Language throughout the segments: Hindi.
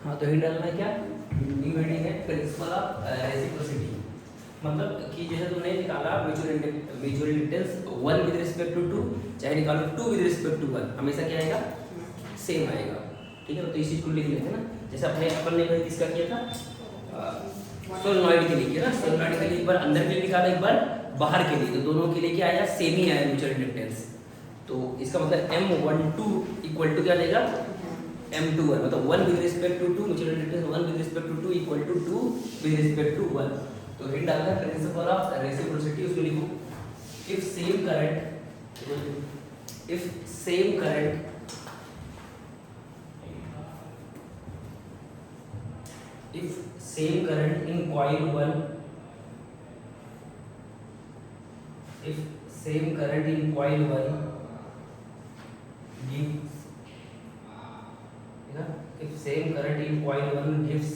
हाँ तो हिंट डालना है क्या, न्यू हेडिंग है प्रिंसिपल ऑफ रेसिप्रोसिटी, मतलब कि जैसे तुमने निकाला mutual inductance 1 with respect to 2, चाहे निकालो 2 विद रिस्पेक्ट टू 1, हमेशा क्या आएगा, सेम आएगा। ठीक है, तो इस चीज को लिख लेते हैं ना, जैसे अपन ने किसका किया था, सोलेनॉइड के लिए किया ना, सोलेनॉइड के लिए एक बार अंदर के लिए निकाला, एक बार बाहर के लिए, तो दोनों के लिए क्या आया, सेम ही आया म्यूचुअल इंडक्टेंस। तो इसका मतलब M12 इक्वल टू क्या लेगा, M21, मतलब 1 with respect to 2, mutual inductance 1 with respect to 2 equal to 2 with respect to 1। तो हिंट डालना प्रिंसिपल ऑफ रेसिप्रोसिटी, उसको लिखो if same current if same current in coil 1, if same current in coil 1 gives, if same current in coil 1 gives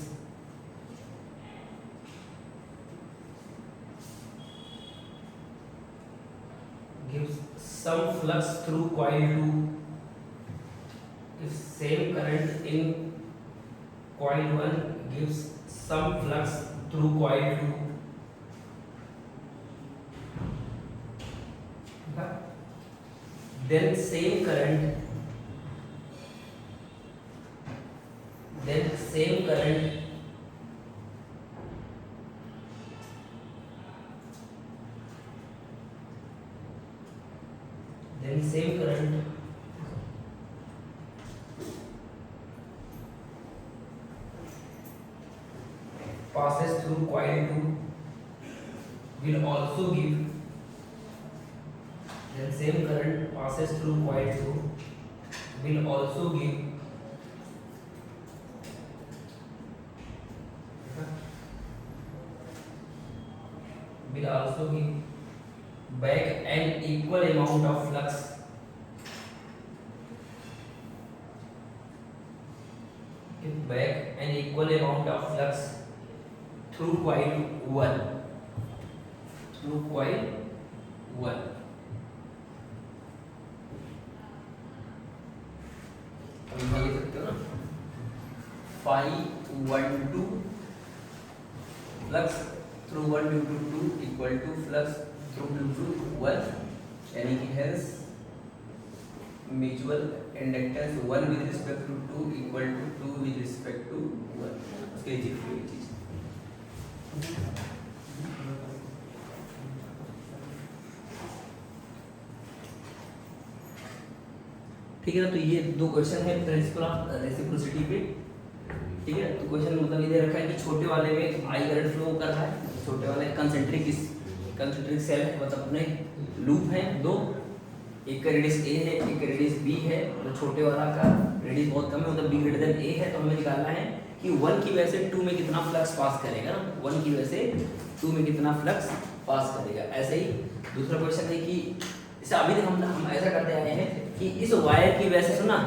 some flux through coil 2, if same current in coil 1 gives some flux through coil 2, then same current passes through coil 2 will also give, then same current passes through coil 2 will also give back an equal amount of flux through coil 1, अब यहाँ लिख सकते हो ना, phi 12 flux through 1 due to 2 equal to flux through due to 1, यानी कि hence mutual inductance 1 with respect to 2 equal to 2 with respect to 1। उसके लिए चीज ठीक है ना। तो ये दो क्वेश्चन है प्रिंसिपल ऑफ रेसिप्रोसिटी पे। ठीक है, तो क्वेश्चन मतलब ये दे रखा है कि छोटे वाले में आई करंट फ्लो कर रहा है, छोटे वाले कंसेंट्रिक सेल है, मतलब अपने लूप है दो, एक का रेडियस ए है, एक का रेडियस बी है, तो छोटे वाला का रेडियस बहुत कम है, मतलब बी ग्रेटर देन ए है, तो हमें निकालना है कि 1 की वजह से 2 में कितना फ्लक्स पास करेगा ना, 1 की वजह से 2 में कितना फ्लक्स पास करेगा। ऐसे ही दूसरा क्वेश्चन है कि जैसे अभी तक हम ऐसा करते आए हैं कि इस वायर की वजह से, सुना,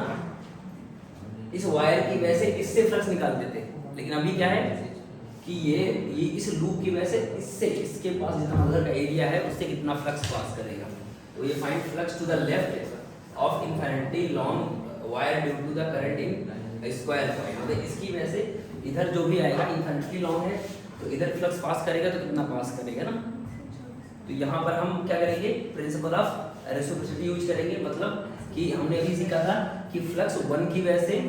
इस वायर की वजह से इससे फ्लक्स निकालते थे, लेकिन अभी क्या है कि ये इस लूप की वजह से इससे, इसके पास जितना अंदर का एरिया है उससे कितना फ्लक्स पास करेगा। तो ये find flux to the left of infinity long wire due to the current in square coil, मतलब इसकी वजह से इधर जो भी आएगा इनफिनिटी लॉन्ग है, तो इधर फ्लक्स पास करेगा तो कितना पास करेगा ना। तो यहाँ पर हम क्या करेंगे, प्रिंसिपल ऑफ रेसिप्रोसिटी यूज करेंगे, मतलब कि हमने अभी सीखा था कि फ्लक्स 1 की वजह से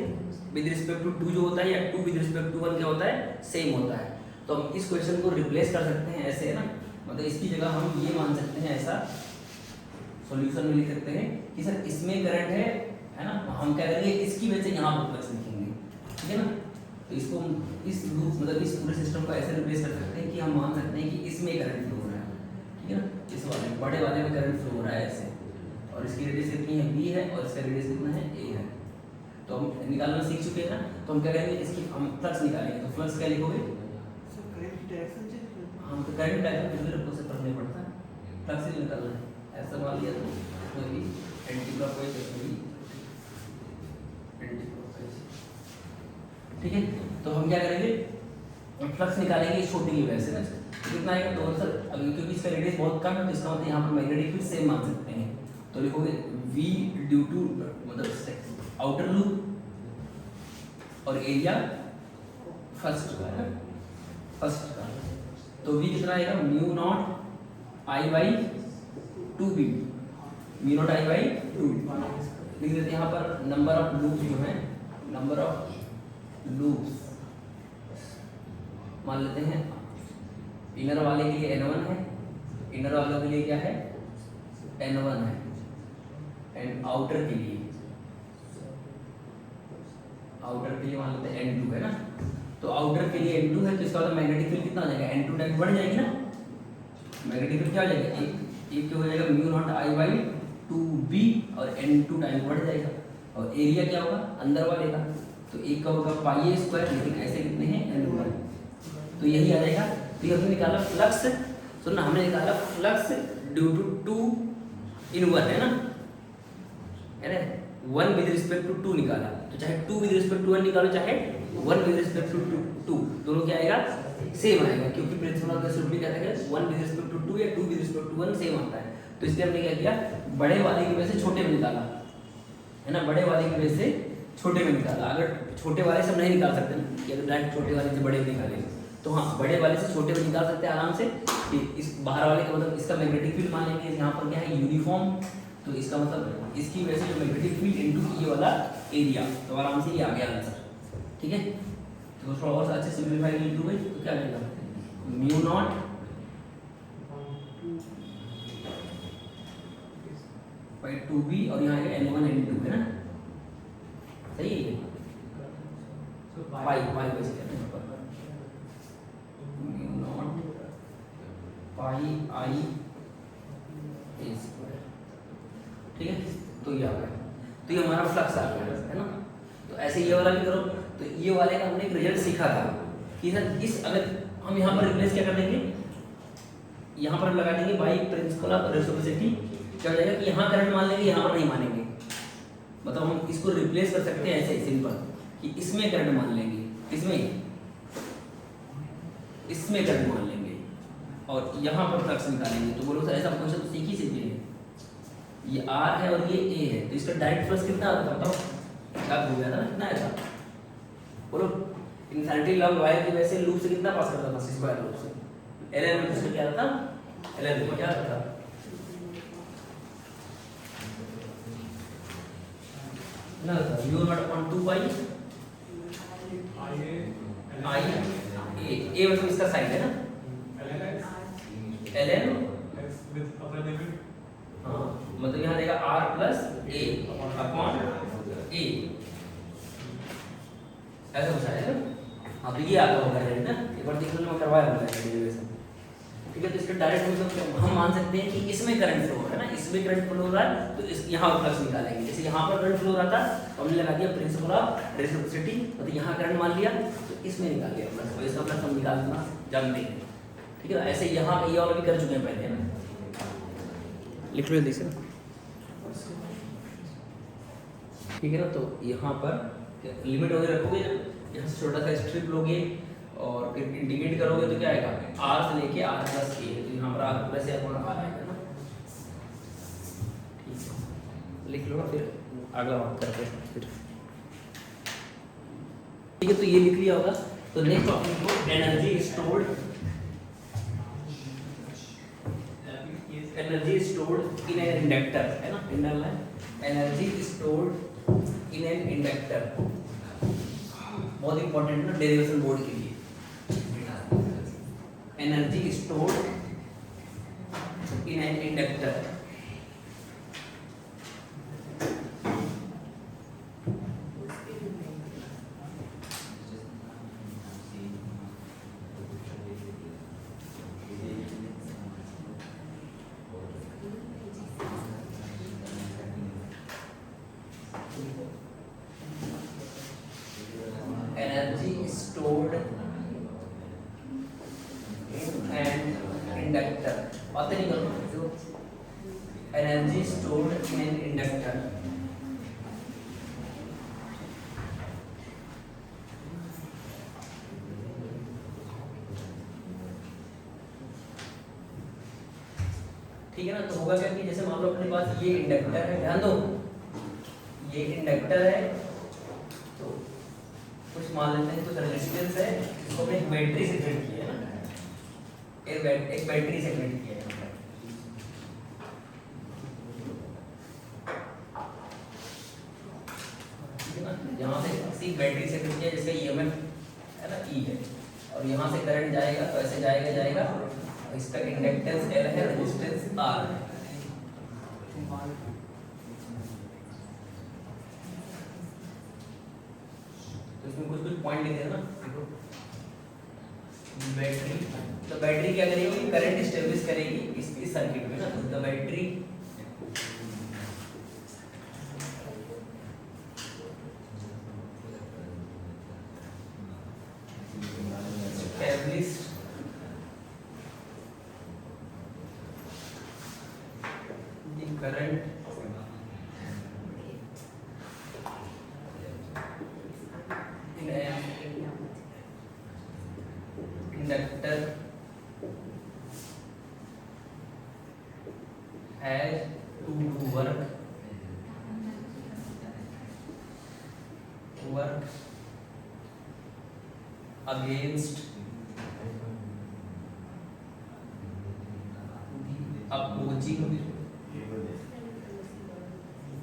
विद रिस्पेक्ट टू 2 जो होता है, या 2 विद रिस्पेक्ट टू 1 क्या होता है, सेम होता है। तो हम इस क्वेश्चन को रिप्लेस कर सकते हैं ऐसे, है ना, मतलब इसकी जगह हम ये मान सकते हैं, ऐसा सॉल्यूशन में लिख सकते हैं कि सर इसमें करंट है ना, हम क्या करेंगे इसकी वजह से यहाँ पर फ्लक्स लिखेंगे, ठीक है ना। तो इसको इस लूप, मतलब इस पूरे सिस्टम को ऐसे रिप्लेस कर सकते हैं कि हम मान सकते हैं कि इसमें करंट फ्लो हो रहा है, ठीक है ना, इस वाले बड़े वाले में करंट फ्लो हो रहा है ऐसे, और इसकी रेडियस कितनी है, बी है, और इसका रेडियस कितना है, ए है। तो हम निकालना सीख चुके हैं ना, तो हम क्या करेंगे, इसकी हम फ्लक्स निकालेंगे। तो फ्लक्स क्या लिखोगे, हम तो करंट डायरेक्शन फिर को से फर्क नहीं पड़ता, फ्लक्स ही निकालना है। ऐसा मान लिया तो कोई भी एंटी क्लॉकवाइज कोई एंटी क्लॉकवाइज, ठीक है। तो हम क्या करेंगे, फ्लक्स निकालेंगे छोटी की वजह से ना, कितना आएगा, तो सर अभी क्योंकि इसका रेडियस बहुत कम है, तो इसका मतलब यहाँ पर मैग्नेटिक फील्ड सेम मान सकते हैं। तो लिखोगे V ड्यू टू, मतलब आउटर लूप और एरिया फर्स्ट का तो v कितना आएगा mu not I by 2b, mu not I by 2 लिख देते हैं। यहाँ पर नंबर ऑफ लूप्स जो है, नंबर ऑफ लूप्स मान लेते हैं इनर वाले के लिए n1 है, इनर वालों के लिए क्या है n1 है, एंड आउटर के लिए मान लेते हैं n2 है ना। तो आउटर के लिए n2 है तो इसका मतलब मैग्नेटिक फील्ड कितना आ जाएगा n2 टाइम्स बढ़ जाएगी ना। मैग्नेटिक फील्ड क्या हो जाएगा एक हो जाएगा mu not I by 2b और n2 टाइम्स बढ़ जाएगा। और एरिया क्या होगा अंदर वाले का, तो एक का होगा पाई ए स्क्वायर, लेकिन ऐसे कितने हैं n1, तो यही आ जाएगा। तो ये हमने निकाला फ्लक्स, सुनना हमने निकाला फ्लक्स ड्यू टू 2 in 1 है ना, 1 विद रिस्पेक्ट टू 2 निकाला, तो चाहे 2 विद रिस्पेक्ट टू 1 निकालो चाहे 1 विद रिस्पेक्ट टू 2, दोनों क्या आएगा सेम आएगा, क्योंकि प्रिंसिपल ऑफ द सिम्पली कहता है 1 विद रिस्पेक्ट टू 2 या 2 विद रिस्पेक्ट टू 1 सेम आता है। तो इसलिए हमने क्या किया बड़े वाले की वजह से छोटे में निकाला है ना, बड़े वाले की वजह से छोटे में निकाला। अगर छोटे वाले से हम नहीं निकाल सकते ना कि अगर डायरेक्ट छोटे वाले से बड़े में निकालेंगे तो हाँ बड़े वाले से छोटे में निकाल सकते हैं आराम से। कि इस बाहर वाले का मतलब इसका मैग्नेटिक फील्ड मान लेंगे यहाँ पर क्या है यूनिफॉर्म, तो इसका मतलब इसकी वजह से जो मैग्नेटिक फील्ड इनटू ये वाला एरिया, तो आराम से ये आ गया आंसर। ठीक है, तो थोड़ा और अच्छे सिंपलीफाई कर लीजिए भाई, तो क्या आएगा म्यू नॉट बाई 2b और यहाँ आएगा n1 n2 है ना, सही है। पाई बच गया म्यू नॉट पाई आई ए स्क्वायर। ठीक है, तो ये आ गया, तो ये हमारा फ्लक्स आ गया है ना। तो ऐसे ये वाला भी करो, तो ये वाले का हमने एक रिजल्ट सीखा था कि सर इस अगर हम यहाँ पर रिप्लेस क्या कर देंगे, यहाँ पर लगा देंगे बाई प्रिंसिपल ऑफ रेसिप्रोसिटी, क्या हो जाएगा कि यहाँ करंट मान लेंगे यहाँ पर नहीं मानेंगे, मतलब हम इसको रिप्लेस कर सकते हैं ऐसे सिंपल कि इसमें करंट मान लेंगे, इसमें करंट मान लेंगे और यहाँ पर फ्लक्स निकालेंगे। तो बोलो सर ऐसा क्वेश्चन तो सीख ही सकते हैं, ये R है और ये A है, तो इसका डायरेक्ट फ्लक्स कितना आता है बताओ, क्या हो गया था कितना आया था बोलो। इनफिनिटी लॉन्ग वायर की वजह से लूप से कितना पास करता था स्क्वायर लूप से, ln में इसका क्या आता था, ln में क्या आता था ना था u नॉट अपॉन 2 पाई आई ए मतलब इसका साइन है ना ln हाँ, मतलब यहाँ देगा r plus a upon a, ऐसा कुछ आएगा। हाँ तो ये आता होगा है ना, एक बार देख लो मैं करवाया होगा डेरिवेशन। ठीक है, तो इसका डायरेक्ट मतलब हम मान सकते हैं कि इसमें करंट फ्लो हो रहा है ना, इसमें करंट फ्लो हो रहा है तो इस यहाँ फ्लक्स निकालेंगे। जैसे यहाँ पर करंट फ्लो हो रहा था तो हमने लगा दिया प्रिंसिपल ऑफ रेसिप्रोसिटी, मतलब यहाँ करंट मान लिया तो इसमें निकाल लिया फ्लक्स, और इसका फ्लक्स हम निकालना जानते हैं। ठीक है, ऐसे यहाँ ये वाला भी कर चुके हैं पहले है ना, लिख लो जल्दी से। ठीक है ना, तो यहाँ पर लिमिट वगैरह रखोगे, यहाँ से छोटा सा स्ट्रिप लोगे और फिर इंटीग्रेट करोगे तो क्या आएगा r से लेके r प्लस a, तो यहाँ पर r plus a upon r आएगा ना। ठीक है, लिख लो ना, फिर अगला बात करते हैं फिर। ठीक है, तो ये लिख लिया होगा। तो नेक्स्ट टॉपिक को energy stored in an inductor है ना, इंडल है energy stored in an inductor, बहुत इंपॉर्टेंट ना डेरिवेशन बोर्ड के लिए। Energy stored in an inductor, energy stored in an inductor, बात नहीं करो, energy stored in an inductor। ठीक है ना, तो होगा क्या कि जैसे मान लो अपने पास ये इंडक्टर है, ध्यान दो ये इंडक्टर है, तो कुछ मान लेते हैं कुछ रेजिस्टेंस है, इसको हमने एक बैटरी से कनेक्ट किया है ना, एक बैटरी से कनेक्ट किया है। यहाँ से किसी बैटरी से कनेक्ट किया जिसका ईएमएफ है ना ई है, और यहाँ से करंट जाएगा तो ऐसे जाएगा, इसका इंडक्टेंस L है, रेजिस्टेंस R है। तो इसमें कुछ पॉइंट लिखे हैं ना, देखो बैटरी, तो बैटरी क्या करेगी, करंट एस्टेब्लिश करेगी इस सर्किट में ना, तो battery establish the current in an inductor has to do work against the opposing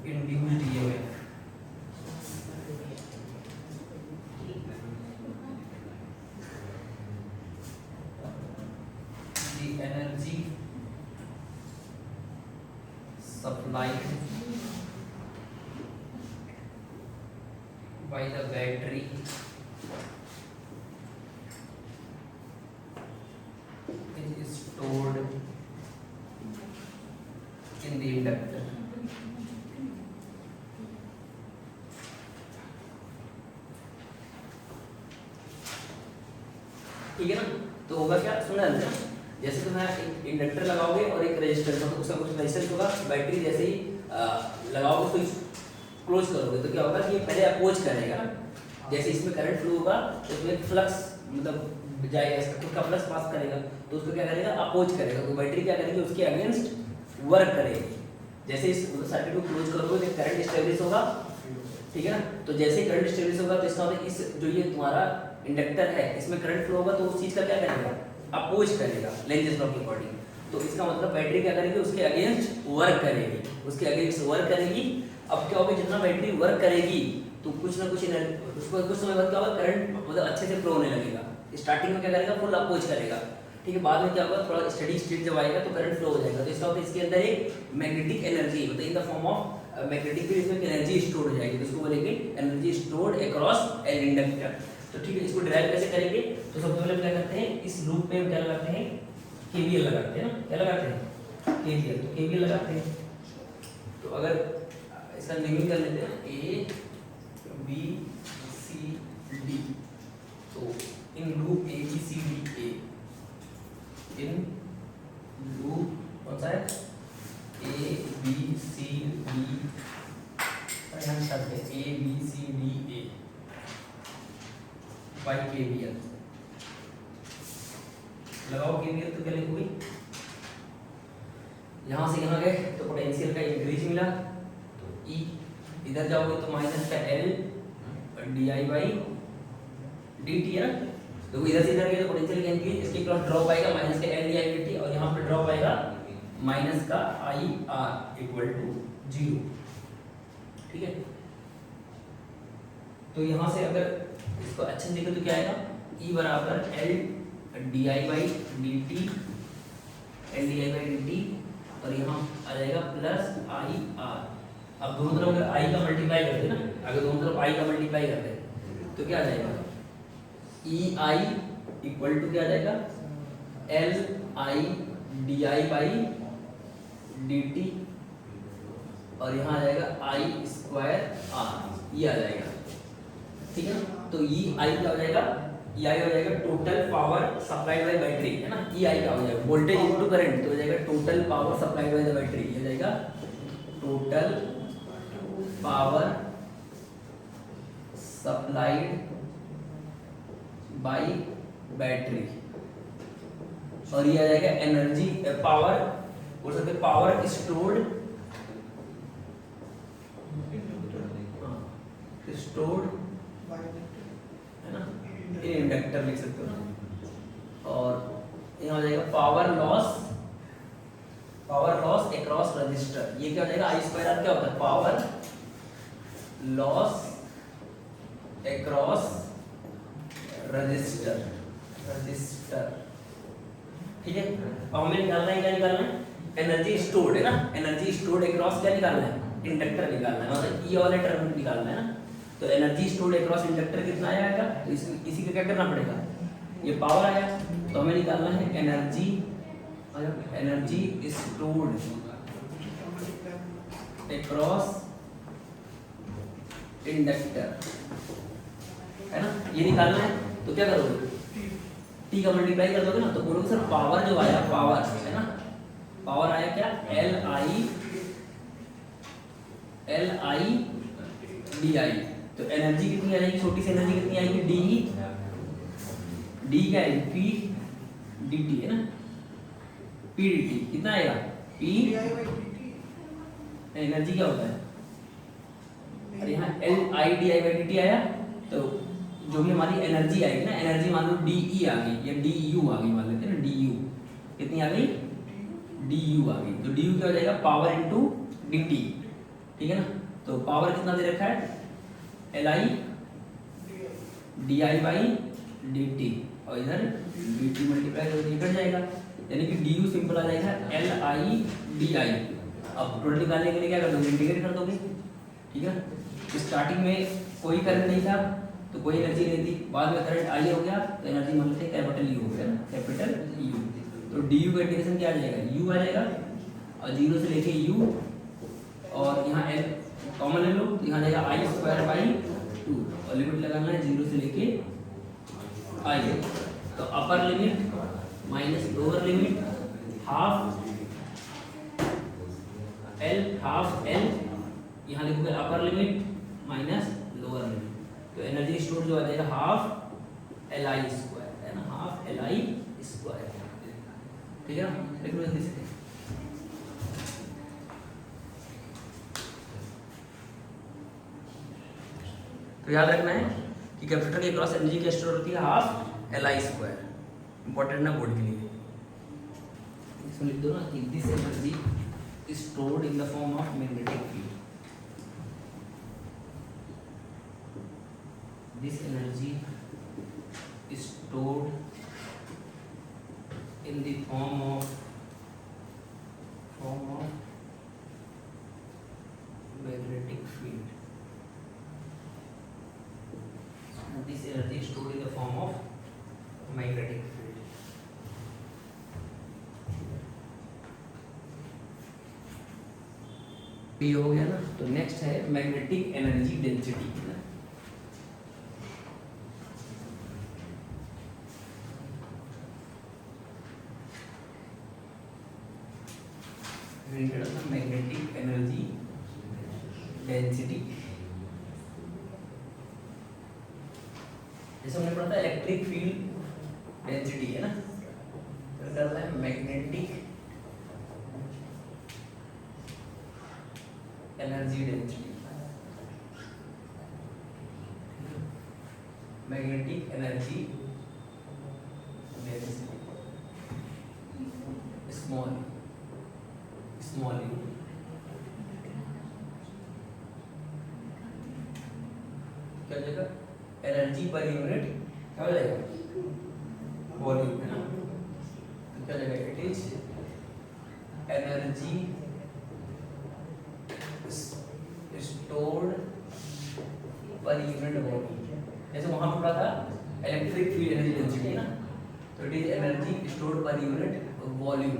induced EMF. The energy supplied by the battery is stored in the inductor. ठीक है ना, तो होगा क्या, सुना है ना, जैसे तुम एक इंडक्टर लगाओगे और एक रेजिस्टेंस, तो उसका कुछ रेजिस्टेंस होगा, बैटरी जैसे ही लगाओगे स्विच क्लोज करोगे तो क्या होगा कि ये पहले अपोज करेगा, जैसे इसमें करंट फ्लो होगा तो इसमें फ्लक्स मतलब जाएगा, इसका खुद का फ्लक्स पास करेगा, तो उसको क्या करेगा, अपोज करेगा, तो बैटरी क्या करेगी, उसके अगेंस्ट वर्क करेगी। जैसे इस सर्किट को क्लोज करोगे तो करंट एस्टेब्लिश होगा, ठीक है ना, तो जैसे ही करंट एस्टेब्लिश होगा तो इसका मतलब इस जो ये तुम्हारा इंडक्टर है इसमें करंट फ्लो होगा तो उस चीज का क्या करेगा, अपोज करेगा लेंजेस लॉ के अकॉर्डिंग। तो इसका मतलब बैटरी क्या करेगी, उसके अगेंस्ट वर्क करेगी, उसके अगेंस्ट वर्क करेगी। अब क्या होगा, जितना बैटरी वर्क करेगी तो कुछ ना कुछ उसको कुछ समय बाद क्या होगा, करंट मतलब अच्छे से फ्लो होने लगेगा। स्टार्टिंग में क्या करेगा, फुल अपोज करेगा, ठीक है, बाद में क्या होगा, थोड़ा स्टडी स्टेट जब आएगा तो करंट फ्लो हो जाएगा। तो इसका मतलब इसके अंदर एक मैग्नेटिक एनर्जी मतलब in the form of magnetic field, इसमें एनर्जी स्टोर हो जाएगी, तो इसको बोलेंगे energy stored across an inductor. तो ठीक है, इसको डिराइव कैसे करेंगे, तो सबसे पहले क्या करते हैं, इस लूप में क्या लगाते हैं, केवीएल लगाते हैं ना, क्या लगाते हैं, केवीएल। तो केवीएल लगाते हैं, तो अगर इसका नेमिंग कर लेते हैं ए बी सी डी, तो in loop A B C D, A in loop कौन सा है, ए बी सी डी, यहाँ स्टार्ट है A B C D A by KVL. लगाओ केवीएल तो क्या लिखोगे, यहाँ से यहाँ गए तो पोटेंशियल का इंक्रीज मिला, तो ई इधर जाओगे तो माइनस का L D I by D T है ना, तो इधर से इधर गए तो पोटेंशियल का इंक्रीज, इसके क्रॉस ड्रॉप आएगा माइनस का L D I D T, और यहाँ पे ड्रॉप आएगा माइनस का आई आर इक्वल टू 0, ठीक है। तो यहाँ से अगर इसको अच्छे से देखो तो क्या आएगा, ई बराबर L D I by D T, L D I by D T, और यहाँ आ जाएगा प्लस आई आर। अब दोनों तरफ अगर आई का मल्टीप्लाई करते ना, अगर दोनों तरफ आई का मल्टीप्लाई करते तो क्या आ जाएगा, ई आई इक्वल टू क्या आ जाएगा, L I D I by D T, और यहाँ आ जाएगा आई स्क्वायर आर, ये आ जाएगा, ठीक है ना। तो ई आई क्या हो जाएगा, ई आई हो जाएगा total power supplied by battery, है ना, ई आई क्या हो जाएगा, वोल्टेज इनटू करंट, तो हो जाएगा total power supplied by the battery, ये हो जाएगा total power supplied by battery, और ये आ जाएगा एनर्जी पावर, बोल सकते पावर स्टोर्ड इंडक्टर लिख सकते हो ना। और यहाँ हो जाएगा पावर लॉस अक्रॉस रजिस्टर, ये क्या हो जाएगा, आई स्क्वायर आर क्या होता है, पावर लॉस अक्रॉस रजिस्टर, ठीक है। अब हमें निकालना है, क्या निकालना है, एनर्जी स्टोर्ड है ना, एनर्जी स्टोर्ड अक्रॉस क्या निकालना है, इंडक्टर निकालना है, मतलब ई वाले टर्म निकालना है ना। तो एनर्जी स्टोर्ड अक्रॉस इंडक्टर कितना आएगा, तो इसी का क्या करना पड़ेगा, ये पावर आया, तो हमें निकालना है एनर्जी स्टोर्ड अक्रॉस इंडक्टर, है ना, ये निकालना है। तो क्या करोगे, टी का मल्टीप्लाई कर दोगे ना, तो बोलोगे सर पावर जो आया, पावर है ना, पावर आया क्या, एल आई डी आई। तो एनर्जी कितनी आ जाएगी, छोटी सी एनर्जी कितनी आएगी, डी क्या है, पी डी टी है ना, पी डी टी कितना आएगा, पी एनर्जी क्या होता है, अरे यहाँ L I D I by D T आया, तो जो भी हमारी एनर्जी आएगी ना, एनर्जी मान लो डी ई आ गई या डी यू आ गई, मान लेते हैं ना, डी यू कितनी आ गई, डी यू आ गई। तो डी यू क्या हो जाएगा, पावर इंटू डी टी, ठीक है ना। तो पावर कितना दे रखा है, L I D I by D T, और इधर डी टी मल्टीप्लाई करके निकल जाएगा, यानी कि डी यू सिंपल आ जाएगा एल आई डी आई। अब टोटल निकालने के लिए क्या कर दोगे, इंटीग्रेट कर दोगे, ठीक है। तो स्टार्टिंग में कोई करंट नहीं था तो कोई एनर्जी नहीं थी, बाद में करंट आई हो गया तो एनर्जी मान लेते हैं कैपिटल यू हो गया ना, कैपिटल यू। तो डी यू का इंटीग्रेशन क्या आ जाएगा, यू आ जाएगा, और जीरो से लेके यू, और यहाँ एल कॉमन ले लो, तो यहाँ जाएगा आई स्क्वायर बाई 2, और लिमिट लगाना है जीरो से लेके आई। तो upper limit minus lower limit half L, यहाँ लिखोगे upper limit minus lower limit, तो एनर्जी स्टोर जो आ जाएगा हाफ एल आई स्क्वायर, है ना, हाफ एल आई स्क्वायर, ठीक है ना। लिख लो जल्दी से, तो याद रखना है कि कैपेसिटर के क्रॉस एनर्जी क्या स्टोर होती है, half L I square, important ना बोर्ड के लिए। इसमें लिख दो ना कि this energy is stored in the form of magnetic field. This energy is stored in the form of magnetic field. This energy is stored in the form of magnetic field. ये हो गया ना। तो नेक्स्ट है magnetic energy density, magnetic energy density, जैसे हमने पढ़ा था इलेक्ट्रिक फील्ड डेंसिटी है ना, तो करता है magnetic energy density, magnetic energy density, small you, क्या हो जाएगा, एनर्जी पर यूनिट क्या हो जाएगा, वॉल्यूम, है ना। तो क्या हो जाएगा, it is energy stored per unit volume, जैसे वहां पर पढ़ा था इलेक्ट्रिक फील्ड एनर्जी डेंसिटी, है ना, तो it is energy stored per unit volume.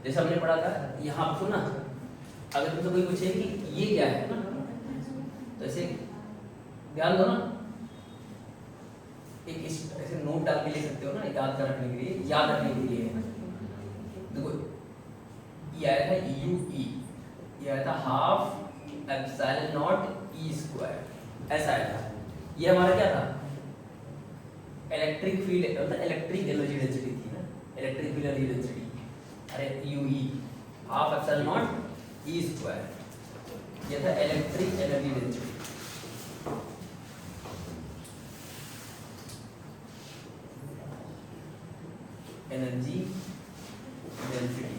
जैसे हमने पढ़ा था यहाँ पर ना, अगर तुमसे कोई पूछे कि ये क्या है ना, तो ऐसे ध्यान दो ना, एक ऐसे नोट डाल के ले सकते हो ना, याद रखने के लिए, देखो ये आया था यू ई, ये आया था half epsilon not E square, ऐसा आया था। ये हमारा क्या था, इलेक्ट्रिक फील्ड, मतलब इलेक्ट्रिक एनर्जी डेंसिटी थी ना, इलेक्ट्रिक फील्ड एनर्जी डेंसिटी, अरे you E half epsilon not E square, ये था electric energy density. Energy density.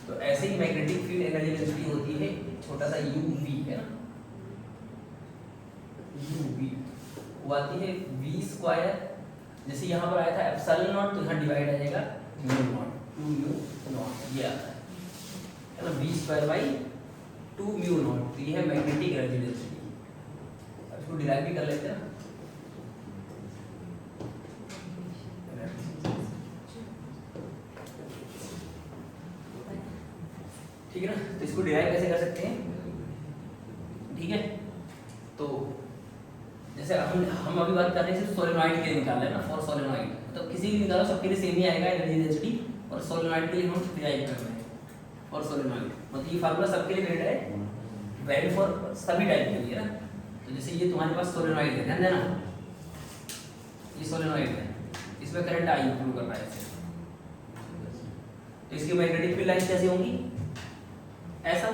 तो ऐसे ही मैग्नेटिक फील्ड एनर्जी डेंसिटी होती है छोटा सा यूवी, है ना, यूवी वो आती है वी स्क्वायर। जैसे यहाँ पर आया था एप्सिलॉन नॉट, तो यहाँ डिवाइड आ जाएगा म्यू नॉट, 2 म्यू नॉट, ये आता है ना, V square by 2 mu naught. तो ये है मैग्नेटिक एनर्जी डेंसिटी। अब इसको डिराइव भी कर लेते हैं ना, ठीक है ना। तो इसको डिराइव कैसे कर सकते हैं, ठीक है। तो जैसे हम अभी बात कर रहे हैं सिर्फ सोलेनॉइड के लिए निकाल रहे हैं ना, फॉर सोलेनॉइड, तो किसी भी निकालो सबके लिए सेम ही आएगा एनर्जी डेंसिटी, और सोलेनॉइड के लिए हम डिराइव कर रहे हैं फॉर सोलेनॉइड। मतलब ये फार्मूला सबके लिए वैलिड है, वैलिड फॉर सभी टाइप के लिए ना। तो जैसे ये तुम्हारे पास सोलेनॉइड है, ध्यान देना, ये सोलेनॉइड है, इसमें करंट आई फ्लो कर रहा है इससे, तो इसकी मैग्नेटिक फील्ड लाइंस कैसे होंगी, ऐसा,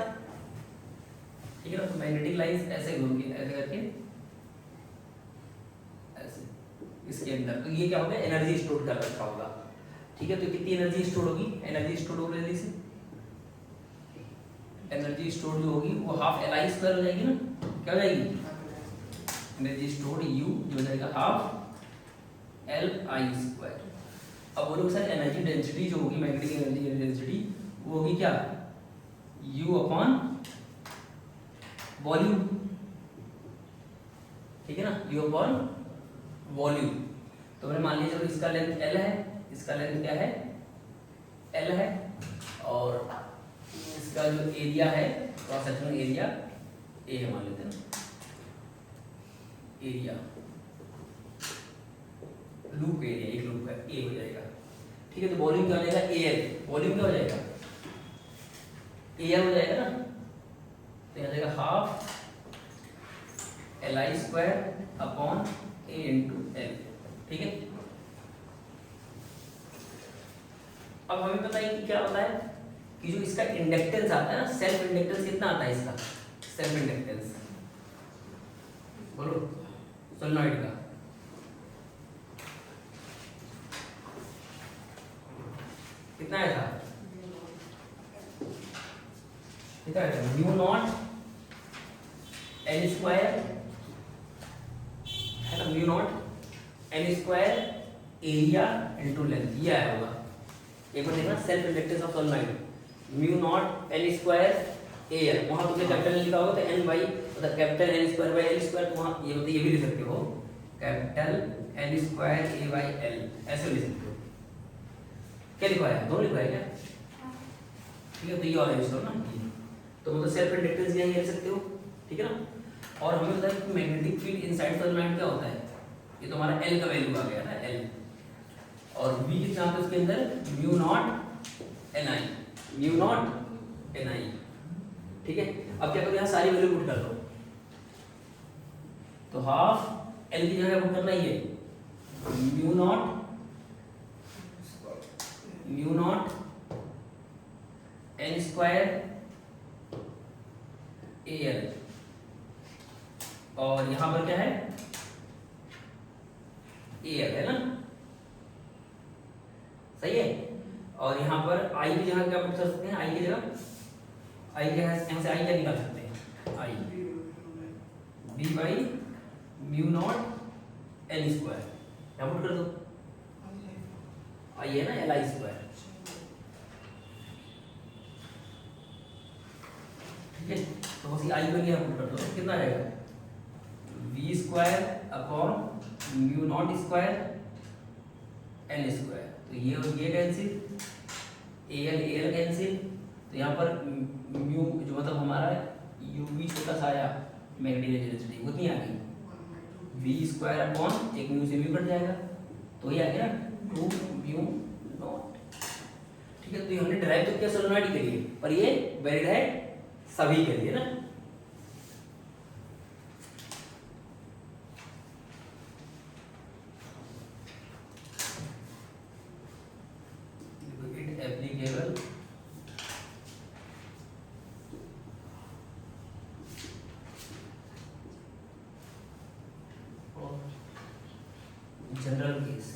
ठीक है ना। तो मैग्नेटिक लाइंस ऐसे घूमेंगी, ऐसे करके ऐसे इसके अंदर, तो ये क्या होगा, एनर्जी स्टोर कर रखा होगा, ठीक है। तो कितनी एनर्जी स्टोर होगी, एनर्जी स्टोर हो रही है, एनर्जी स्टोर जो होगी वो हाफ एल आई स्क्वायर हो जाएगी ना, क्या हो जाएगी, एनर्जी स्टोर यू जो हो जाएगा हाफ एल आई स्क्वायर। अब बोलो सर एनर्जी डेंसिटी जो होगी, मैग्नेटिक एनर्जी डेंसिटी वो होगी क्या, U अपॉन वॉल्यूम, ठीक है ना, U अपॉन वॉल्यूम। तो मैंने मान लिया चलो इसका लेंथ L है, इसका लेंथ क्या है, L है, और इसका जो एरिया है, क्रॉस सेक्शनल एरिया A है, मान लेते हैं ना, एरिया लूप एरिया, एक लूप का A हो जाएगा, ठीक है। तो वॉल्यूम क्या हो जाएगा, AL, वॉल्यूम क्या हो जाएगा, AL हो जाएगा ना, तो यहाँ जाएगा half L I square upon A into L, ठीक है। अब हमें पता है कि क्या होता है कि जो इसका इंडक्टेंस आता है ना, सेल्फ इंडक्टेंस कितना आता है इसका, सेल्फ इंडक्टेंस बोलो सोलेनॉइड का, कितना आया था, कितना आया था, म्यू नॉट एल स्क्वायर, है ना, mu naught L square area into length, ये आया होगा। एक बार देखना self inductance of solenoid, mu naught L square air, वहां तुमने कैपिटल लिखा होगा तो एन बाई, मतलब capital L square by L square, वहां ये होता है, ये भी लिख सकते हो capital L square A by L, ऐसे लिख सकते हो। क्या लिखवाया है, दो लिखवाया क्या, ठीक है। तो ये वाला यूज करो ना, तो मतलब सेल्फ इंडक्टेंस यही लिख सकते हो, ठीक है ना। और हमें पता है कि मैग्नेटिक फील्ड इनसाइड सोलेनॉइड क्या होता है, ये तो हमारा एल का वैल्यू आ गया ना, एल, और वी कितना आता है उसके अंदर, mu naught N I, mu naught N I, ठीक है। अब क्या करो, यहाँ सारी वैल्यू पुट कर दो, तो हाफ एल की जगह पुट करना ही है, mu naught N square A L, और यहां पर क्या है, ए एल है ना, सही है। और यहाँ पर आई की जगह क्या पुट कर सकते हैं, आई की जगह, आई क्या है, यहाँ से आई क्या निकाल सकते हैं, I B by mu naught L square, यहाँ पुट कर दो, आई है ना एल आई स्क्वायर, ठीक है। तो बस आई को यहाँ पुट कर दो, कितना आएगा, V square upon mu naught square L square, तो ये और ये कैंसिल, एल कैंसिल, तो यहाँ पर म्यू जो मतलब हमारा यूवी छोटा सा आया, मैग्नेटिक डेंसिटी उतनी आ गई, वी स्क्वायर अपॉन एक म्यू से भी कट जाएगा, तो ये आ गया ना 2 म्यू नॉट, ठीक है। तो ये हमने ड्राइव तो किया सोलेनॉइड के लिए, पर ये वैलिड है सभी के लिए ना। एप्लीकेबल जनरल केस,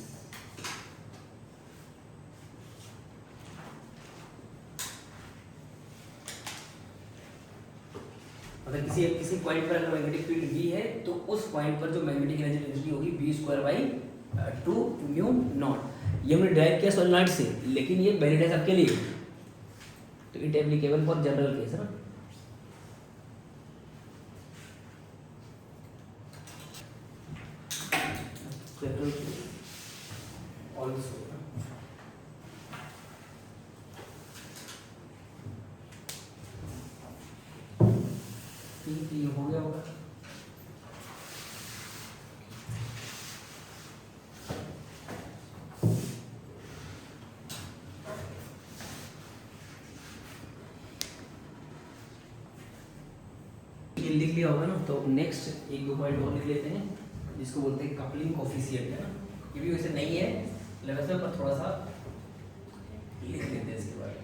मतलब किसी किसी पॉइंट पर अगर मैग्नेटिक फील्ड V है तो उस पॉइंट पर जो मैग्नेटिक एनर्जी डेंसिटी होगी V²/2μ0। ये हमने ड्राइव किया सोलेनॉइड से, लेकिन ये वैलिड है सबके लिए, तो it applicable for general case है ना। ऑल्सो ये हो गया होगा। लिख लिया होगा ना, तो नेक्स्ट एक दो पॉइंट और लिख लेते हैं, जिसको बोलते हैं कपलिंग कोफिशिएंट है ना। ये भी वैसे नहीं है सिलेबस में, पर थोड़ा सा लिख लेते हैं इसके बारे में,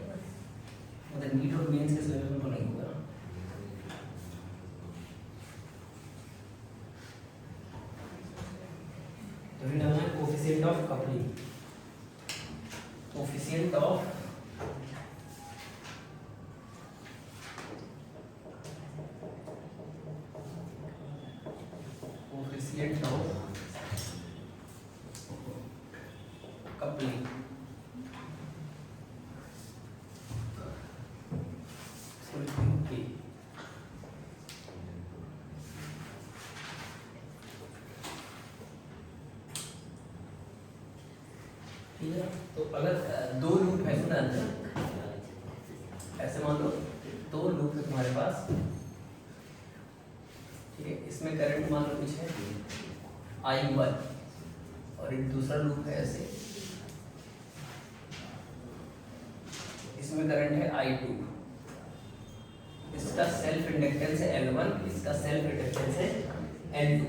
मतलब नीट और मेंस के सिलेबस में तो नहीं होगा ना। तो ये नाम है coefficient of coupling, coefficient of coupling। ठीक है, तो अगर दो लूप है सुना, ऐसे मान लो दो लूप है तुम्हारे पास, ठीक है, इसमें करंट मान लो कुछ है I1 और एक दूसरा लूप है ऐसे, इसमें करंट है I2, इसका सेल्फ इंडक्टेंस है L1, इसका सेल्फ इंडक्टेंस है L2।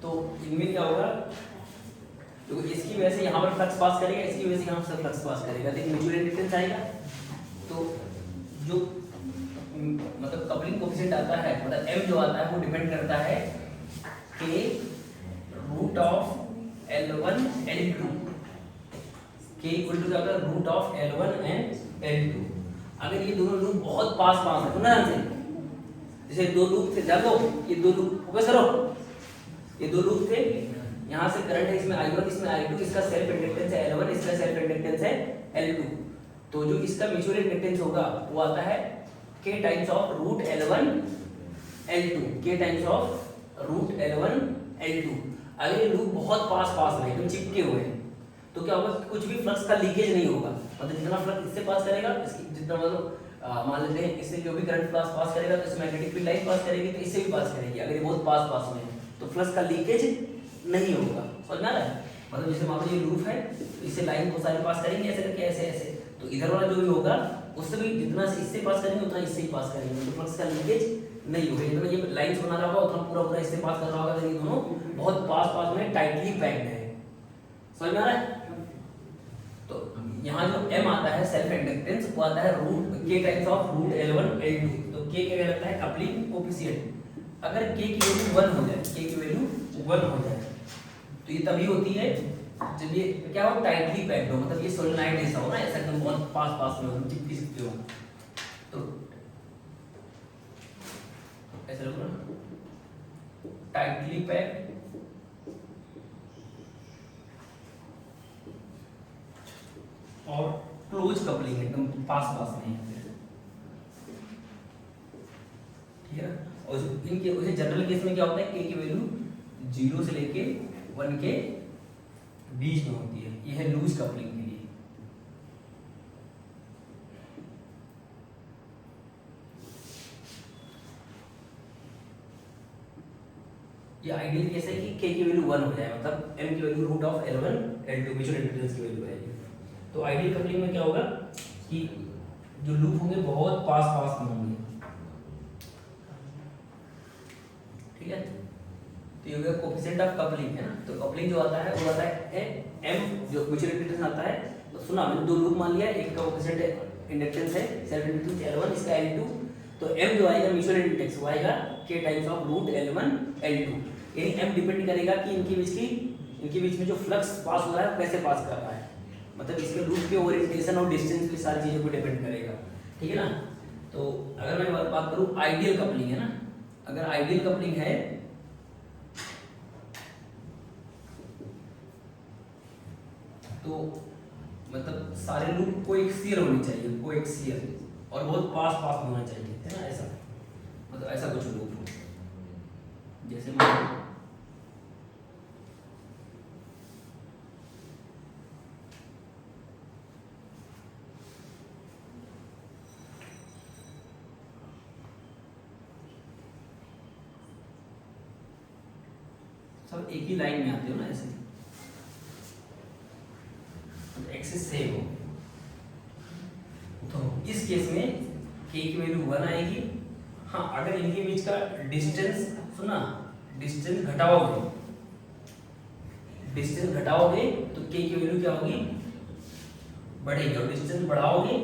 तो इनमें क्या होगा, तो इसकी वजह से यहाँ पर फ्लक्स पास करेगा, इसकी वजह से यहाँ से फ्लक्स पास करेगा, लेकिन म्यूचुअल इंडक्टेंस आएगा। तो जो मतलब कपलिंग कोएफिशिएंट आता है, मतलब M जो आता है वो डिपेंड करता है K root of L1 L2। K equal to क्या होता है, root of L1 and L2। अगर ये दोनों लूप बहुत पास पास है, सुना ध्यान से, जैसे दो लूप थे, जान दो ये दो लूप फोकस करो, ये दो लूप थे, यहाँ से करंट है इसमें I1 इसमें I2, इसका सेल्फ इंडक्टेंस है L1, इसका सेल्फ इंडक्टेंस है L2। तो जो इसका म्यूचुअल इंडक्टेंस होगा वो आता है K times of root L1 L2, K times of root L1 L2। अगर ये लूप बहुत पास पास में एकदम चिपके हुए हैं तो क्या होगा, कुछ भी फ्लक्स का लीकेज नहीं होगा, मतलब जितना फ्लक्स इससे पास करेगा, इसकी जितना मतलब मान लेते हैं इससे जो भी करंट पास करेगा तो इसमें मैग्नेटिक फील्ड लाइन पास करेगी, तो इससे भी पास करेगी। अगर ये बहुत पास पास में है तो फ्लक्स का लीकेज नहीं होगा, समझ में आ रहा है। मतलब जैसे मान लो ये लूप है तो इससे लाइन बहुत सारे पास करेंगे ऐसे करके, ऐसे ऐसे, तो इधर वाला जो भी होगा उससे भी जितना इससे पास करेंगे उतना इससे ही पास करेंगे, तो फ्लक्स का लीकेज नहीं होगा। जितना ये लाइंस बना रहा होगा उतना पूरा पूरा इससे पास कर रहा होगा, तो ये दोनों बहुत पास पास में टाइटली पैक्ड है, समझ में आ रहा है। तो यहाँ जो M आता है सेल्फ इंडक्टेंस, वो आता है root K times of root L1 L2। तो K क्या कहलाता है, कपलिंग कोएफिशिएंट। अगर K की वैल्यू 1 हो जाए, K की वैल्यू 1 हो जाए तो ये तभी होती है जब ये क्या हो, टाइटली पैक्ड हो, मतलब ये सोलेनॉइड ऐसा हो ना, ऐसा एकदम बहुत पास पास में हो, चिपकी चिपकी हो, तो ऐसा लगो ना, टाइटली पैक्ड और क्लोज कपलिंग एकदम पास पास में है, ठीक है। और इनके उसे जनरल केस में क्या होता है, K की वैल्यू 0 से लेके 1 के बीच में होती है, ये है लूज कपलिंग के लिए। ये आइडियल केस है कि K की वैल्यू 1 हो जाए, मतलब M की value root of L1 L2 mutual inductance की वैल्यू है। तो आइडियल कपलिंग में क्या होगा कि जो लूप होंगे बहुत पास पास में होंगे, ठीक है। तो ये हो गया कोएफिशिएंट ऑफ कपलिंग है ना। तो कपलिंग जो आता है वो आता है M, जो म्यूचुअल इंडक्टेंस आता है। तो सुना, मैंने दो लूप मान लिया, एक का कोएफिशिएंट इंडक्टेंस है सेल्फ इंडक्टेंस L1, इसका L2। तो M जो आएगा म्यूचुअल इंडक्टेंस वो आएगा K times of root L1 L2। यानी M डिपेंड करेगा कि इनके बीच में जो फ्लक्स पास हो रहा है कैसे पास कर रहा है, मतलब इसके लूप के ओरिएंटेशन और डिस्टेंस की सारी चीज़ों पर डिपेंड करेगा, ठीक है ना। तो अगर मैं बात करूँ आइडियल कपलिंग है ना, अगर आइडियल कपलिंग है तो मतलब सारे लूप कोएक्सियल होने चाहिए, कोएक्सियल, और बहुत पास पास होना चाहिए, है ना, ऐसा मतलब ऐसा कुछ लूप हो। जैसे मान सब एक ही लाइन में आते हो ना, ऐसे एक्सिस सेम हो, तो इस केस में k की वैल्यू 1 आएगी। हाँ, अगर इनके बीच का डिस्टेंस, सुना, डिस्टेंस घटाओगे, डिस्टेंस घटाओगे तो k की वैल्यू क्या होगी, बढ़ेगी, और डिस्टेंस बढ़ाओगे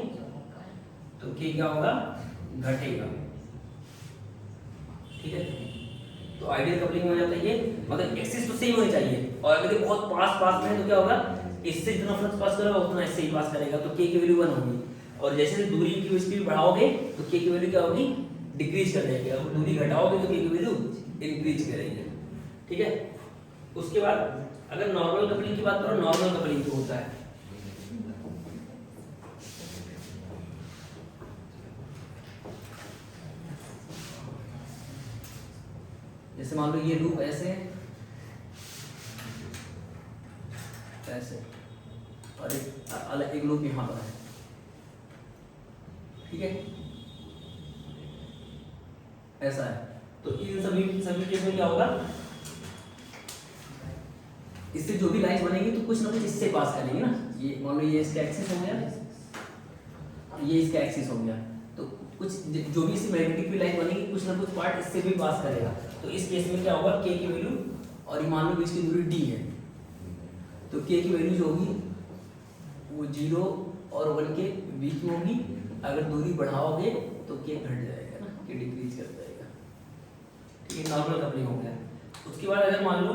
तो k क्या होगा, घटेगा। ठीक है, तो आइडियल कपलिंग में हो जाता है ये, मतलब एक्सिस तो सेम होनी चाहिए, और अगर ये बहुत पास पास में है तो क्या होगा, इससे जितना फ्लक्स पास करेगा उतना इससे ही पास करेगा, तो k की वैल्यू 1 होगी। और जैसे दूरी की स्पीड बढ़ाओगे तो k की वैल्यू क्या होगी, डिक्रीज कर जाएगी, और दूरी घटाओगे तो k की वैल्यू इंक्रीज करेगी। ठीक है, उसके बाद अगर नॉर्मल कपलिंग की बात करो, नॉर्मल कपलिंग जो होता है, जैसे मान लो ये लूप ऐसे है, ऐसे, और एक अलग एक लूप यहाँ पर है। ठीक है, ऐसा है, तो इन सभी केस में क्या होगा, इससे जो भी लाइन्स बनेंगी तो कुछ ना कुछ इससे पास करेंगे ना। ये मान लो ये इसका एक्सिस हो गया, ये इसका एक्सिस हो गया, तो कुछ जो भी इससे मैग्नेटिक भी लाइन बनेगी कुछ ना कुछ पार्ट इससे भी पास करेगा। तो इस केस में क्या होगा, k की वैल्यू, और ये मान लो बीच की दूरी d है, तो k की वैल्यू जो होगी वो 0 और 1 के बीच में होगी। अगर दूरी बढ़ाओगे तो k घट जाएगा ना, k डिक्रीज कर जाएगा। ठीक है, नॉर्मल कपलिंग हो गया। उसके बाद अगर मान लो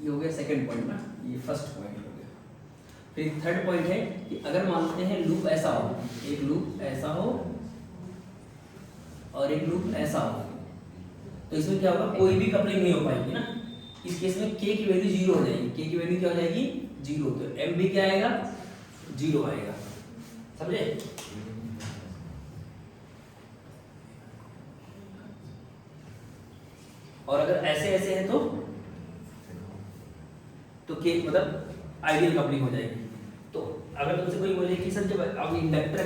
ये हो गया सेकंड पॉइंट ना, ये फर्स्ट पॉइंट हो गया। फिर थर्ड पॉइंट है कि अगर मानते हैं लूप ऐसा हो, एक लूप ऐसा हो और एक लूप ऐसा हो, तो इसमें क्या होगा, कोई भी कपलिंग नहीं हो पाएगी ना। इस केस में k की वैल्यू 0 हो जाएगी, k की वैल्यू क्या हो जाएगी, 0, तो m भी क्या आएगा, 0 आएगा। समझे? और अगर ऐसे ऐसे है तो k मतलब आइडियल कपलिंग हो जाएगी। तो अगर तुमसे कोई बोले कि सर जब अब इंडक्टर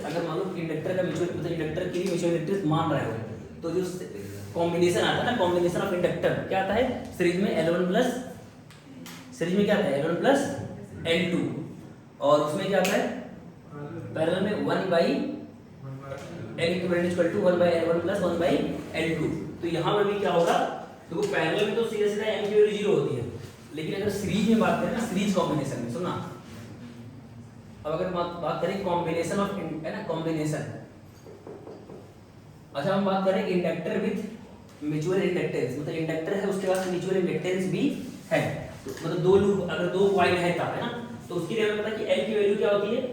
अगर मान लो इंडक्टर का म्यूचुअल, मतलब इंडक्टर के लिए म्यूचुअल इलेक्ट्रिक मान रहे हो, तो जो कॉम्बिनेशन आता है ना, कॉम्बिनेशन ऑफ इंडक्टर क्या आता है, सीरीज में L1 प्लस, सीरीज में क्या आता है L1 प्लस L2, और उसमें क्या आता है पैरेलल में 1 by L equivalent equal to 1 by L1 plus 1 by L2। तो यहाँ पर भी क्या होगा, देखो पैरेलल में तो सीधा सीधा m की वैल्यू 0 होती है, लेकिन अगर सीरीज में बात करें ना, सीरीज कॉम्बिनेशन में, सुना, अब अगर बात करें कॉम्बिनेशन ऑफ, है ना, कॉम्बिनेशन, अच्छा हम बात करें इंडक्टर विथ म्यूचुअल इंडक्टेंस, मतलब इंडक्टर है उसके बाद म्यूचुअल इंडक्टेंस भी है, तो मतलब दो लूप, अगर दो कॉइल है तब, है ना, तो उसके लिए हमें पता है कि L की वैल्यू क्या होती है, L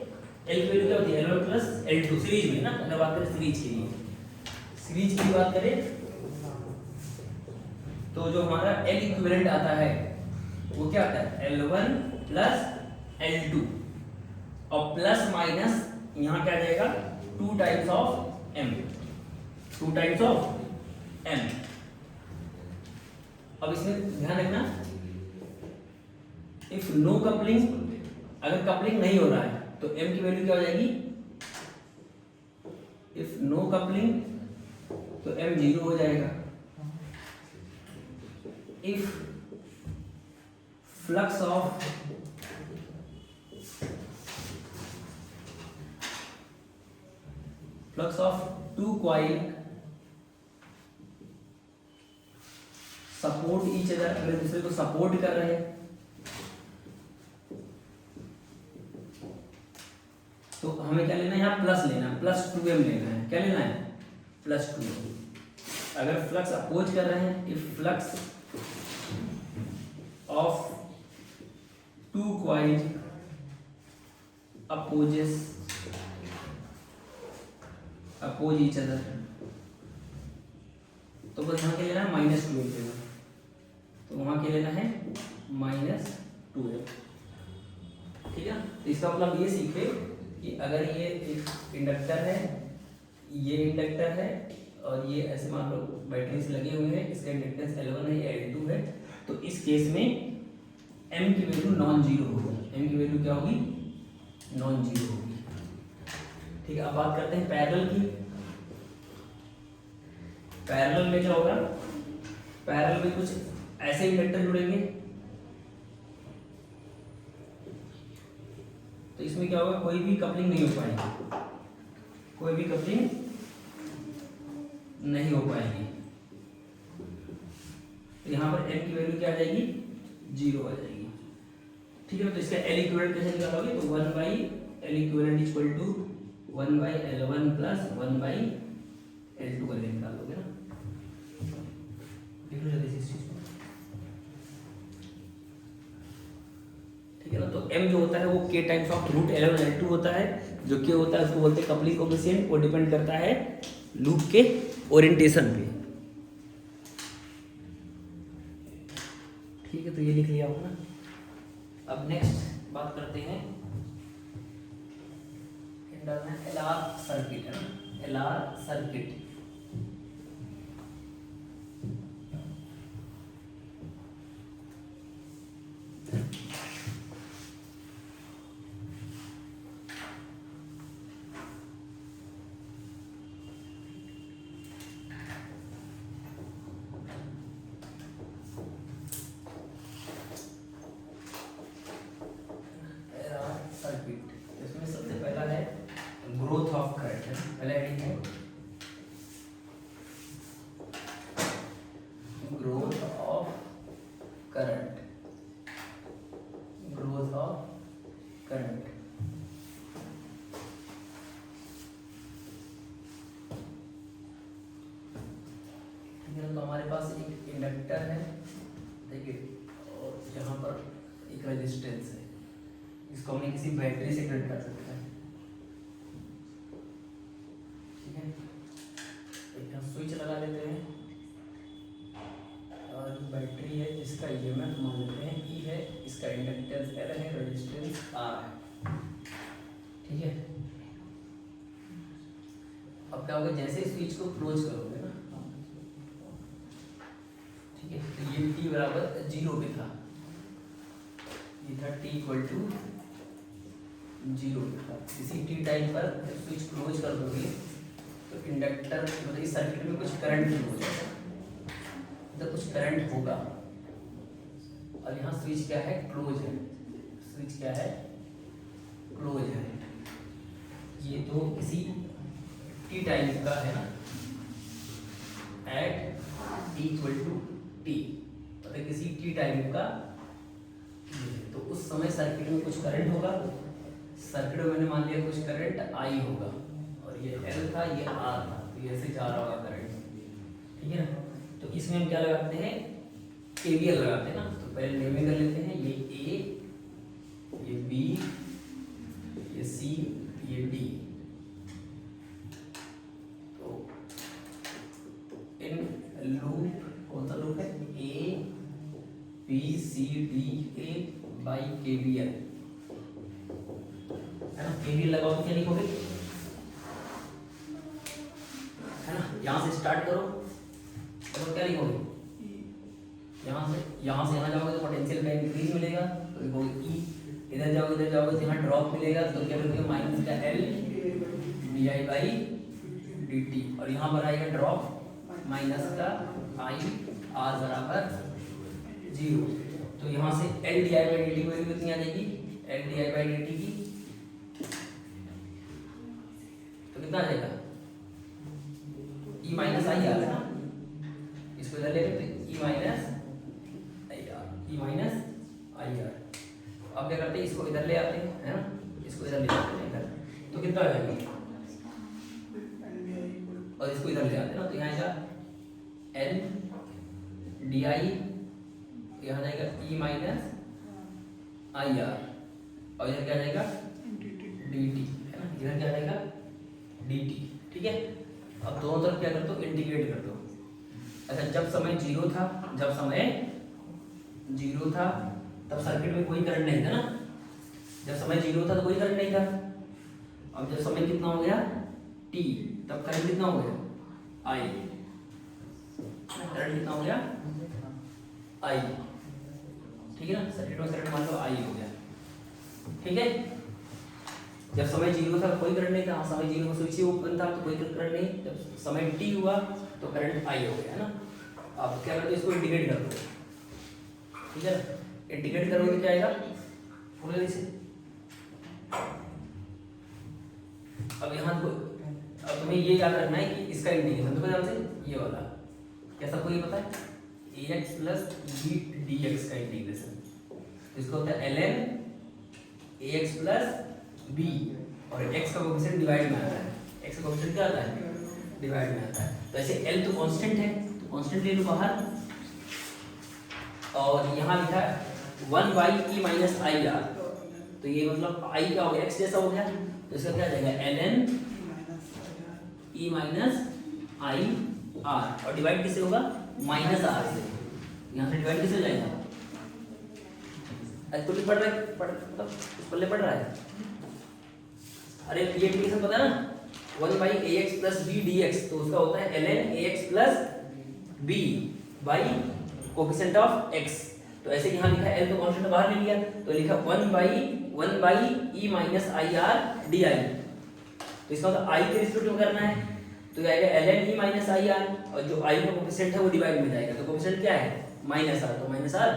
की वैल्यू क्या होती है L1 प्लस L2 सीरीज में ना। अगर बात करें सीरीज के लिए, सीरीज की बात करें तो जो हमारा L इक्विवेलेंट आता है वो क्या आता है L1 प्लस L2, और प्लस माइनस यहाँ क्या आ जाएगा 2 times of m, 2 times of m। अब इसमें ध्यान रखना, इफ नो कपलिंग, अगर कपलिंग नहीं हो रहा है तो m की वैल्यू क्या हो जाएगी, इफ नो कपलिंग तो m 0 हो जाएगा। If flux of two coil support each other, अगर दूसरे को सपोर्ट कर रहे हैं तो हमें क्या लेना है, यहाँ प्लस लेना है, प्लस 2m लेना है, क्या लेना है प्लस 2m। अगर फ्लक्स अपोज कर रहे हैं, if flux of two coil oppose each other, तो बस यहाँ क्या लेना है -2m लेना, तो वहाँ क्या लेना है -2m। ठीक है, तो इसका मतलब ये सीखे कि अगर ये एक इंडक्टर है, ये इंडक्टर है और ये ऐसे मान लो बैटरी से लगे हुए हैं, इसका इंडक्टेंस L1 है, ये L2 है, तो इस केस में m की वैल्यू नॉन जीरो होगी। m की वैल्यू क्या होगी? नॉन जीरो होगी। ठीक है, अब बात करते हैं पैरेलल की। पैरेलल में क्या होगा? पैरेलल में कुछ ऐसे इंडक्टर जुड़ेंगे, तो इसमें क्या होगा? कोई भी कपलिंग नहीं हो पाएगी, कोई भी कपलिंग नहीं हो पाएगी। तो यहाँ पर m की वैल्यू क्या आ जाएगी? 0 आ जाएगी। ठीक है, तो इसका L इक्विवेलेंट कैसे निकालोगे? तो 1/L equivalent equal to 1/L1 plus 1/L2 करके निकालोगे ना। देख लो जल्दी से इस चीज को। ठीक है ना, तो m जो होता है वो k times of root L1 L2 होता है। जो k होता है उसको बोलते हैं कपलिंग कोएफिशिएंट, वो डिपेंड करता है लूप के ओरिएंटेशन पे। ठीक है, तो ये लिख लिया होगा ना। अब नेक्स्ट बात करते हैं LR सर्किट, है ना, LR सर्किट। इसमें सबसे पहला है ग्रोथ ऑफ करंट, है पहला हेडिंग है growth of current, growth of current. ठीक है, तो हमारे पास एक इंडक्टर है, देखिए, और यहाँ पर एक रेजिस्टेंस है, इसको हमने किसी बैटरी से कनेक्ट कर सकते हैं। ठीक है, एक यहाँ स्विच लगा लेते हैं और बैटरी है जिसका ईएमएफ मान लेते हैं E है, इसका इंडक्टेंस L है, रेजिस्टेंस R है। ठीक है, अब क्या होगा? जैसे स्विच को क्लोज करोगे ना, ठीक है, तो ये t बराबर 0 पे था, ये था t इक्वल टू 0। इसी t टाइम पर जब स्विच क्लोज कर दोगे तो इंडक्टर मतलब इस सर्किट में कुछ करंट फ्लो हो जाएगा, तो कुछ करंट होगा। और यहाँ स्विच क्या है? क्लोज है। स्विच क्या है? क्लोज है। ये तो किसी t टाइम का है ना, at t equal to t, मतलब किसी t टाइम का। तो उस समय सर्किट में कुछ करंट होगा, सर्किट में मैंने मान लिया कुछ करंट I होगा, और ये L था, ये R था, तो ये ऐसे जा रहा होगा करंट। ठीक है ना, तो इसमें हम क्या लगाते हैं? KVL लगाते हैं ना। तो पहले नेमिंग कर लेते हैं, ये A, ये B, ये C, ये D। तो इन लूप, कौन सा लूप है? A B C D A by KVL, है ना। KVL लगाओ तो क्या लिखोगे? है ना, यहाँ से स्टार्ट करो तो क्या लिखोगे? यहाँ से यहाँ जाओगे तो पोटेंशियल का इंक्रीज मिलेगा, तो लिखोगे E। इधर जाओगे तो यहाँ ड्रॉप मिलेगा, तो क्या लिखोगे? माइनस का L DI बाई DT, और यहाँ पर आएगा ड्रॉप माइनस का I R बराबर 0। तो यहाँ से L DI बाई DT की वैल्यू कितनी आ जाएगी? L DI बाई DT की तो कितना आ जाएगा? E माइनस आई आर है ना, इसको इधर ले लेते E minus I are, E minus I are. अब क्या करते हैं? इसको इधर ले आते हैं, है ना, इसको इधर ले आते हैं इधर, तो कितना आ जाएगा? और इसको इधर ले आते हैं ना, तो यहाँ आएगा L डी आई, यहाँ जाएगा E माइनस आई आर, और इधर क्या जाएगा? डी टी, है ना, इधर क्या जाएगा? D T. ठीक है, अब दोनों तरफ क्या कर दो? इंटीग्रेट कर दो। अच्छा जब समय जीरो था, जब समय जीरो था तब सर्किट में कोई करंट नहीं था ना, जब समय जीरो था तो कोई करंट नहीं था। अब जब समय कितना हो गया t, तब करंट कितना हो गया I, करंट कितना हो गया I, ठीक है ना, सर्किट में करंट मान लो I हो गया, ठीक है। जब समय जीरो था कोई करंट नहीं था, समय जीरो स्विच ही ओपन था तो कोई करंट नहीं, जब समय t हुआ तो करंट I हो गया, है ना। अब क्या करते इसको इंटीग्रेट कर दो, ठीक है ना, इंटीग्रेट करोगे तो क्या आएगा बोले इसे। अब यहाँ को अब तुम्हें ये याद रखना है कि इसका इंटीग्रेशन तो ध्यान से ये वाला कैसा कोई पता है, ax प्लस b dx का इंटीग्रेशन, इसको होता है ln ax प्लस b और x का कोएफिशिएंट डिवाइड में आता है, x का कोएफिशिएंट क्या आता है डिवाइड में आता है। तो ऐसे l तो कांस्टेंट है तो कांस्टेंट ले लो बाहर, और यहाँ लिखा है 1 by E minus I are, तो ये मतलब i क्या हो गया x जैसा हो गया, तो इसका क्या आ जाएगा ln E minus I are, और डिवाइड किससे होगा माइनस आर से, यहाँ से डिवाइड किससे जाएगा, तो पढ़ रहा है मतलब पल्ले पढ़ रहा है। अरे ये इंटीग्रेशन पता है ना 1 by A X plus B D X, तो उसका होता है ln A X plus B by coefficient of x। तो ऐसे यहाँ लिखा है l तो कांस्टेंट बाहर ले लिया तो लिखा 1 by E minus I R D I, तो इसका मतलब i के रिस्पेक्ट में करना है तो क्या आएगा ln e minus I are, और जो i का कोफिशिएंट है वो डिवाइड में जाएगा, तो कोफिशिएंट क्या है माइनस आर, तो माइनस आर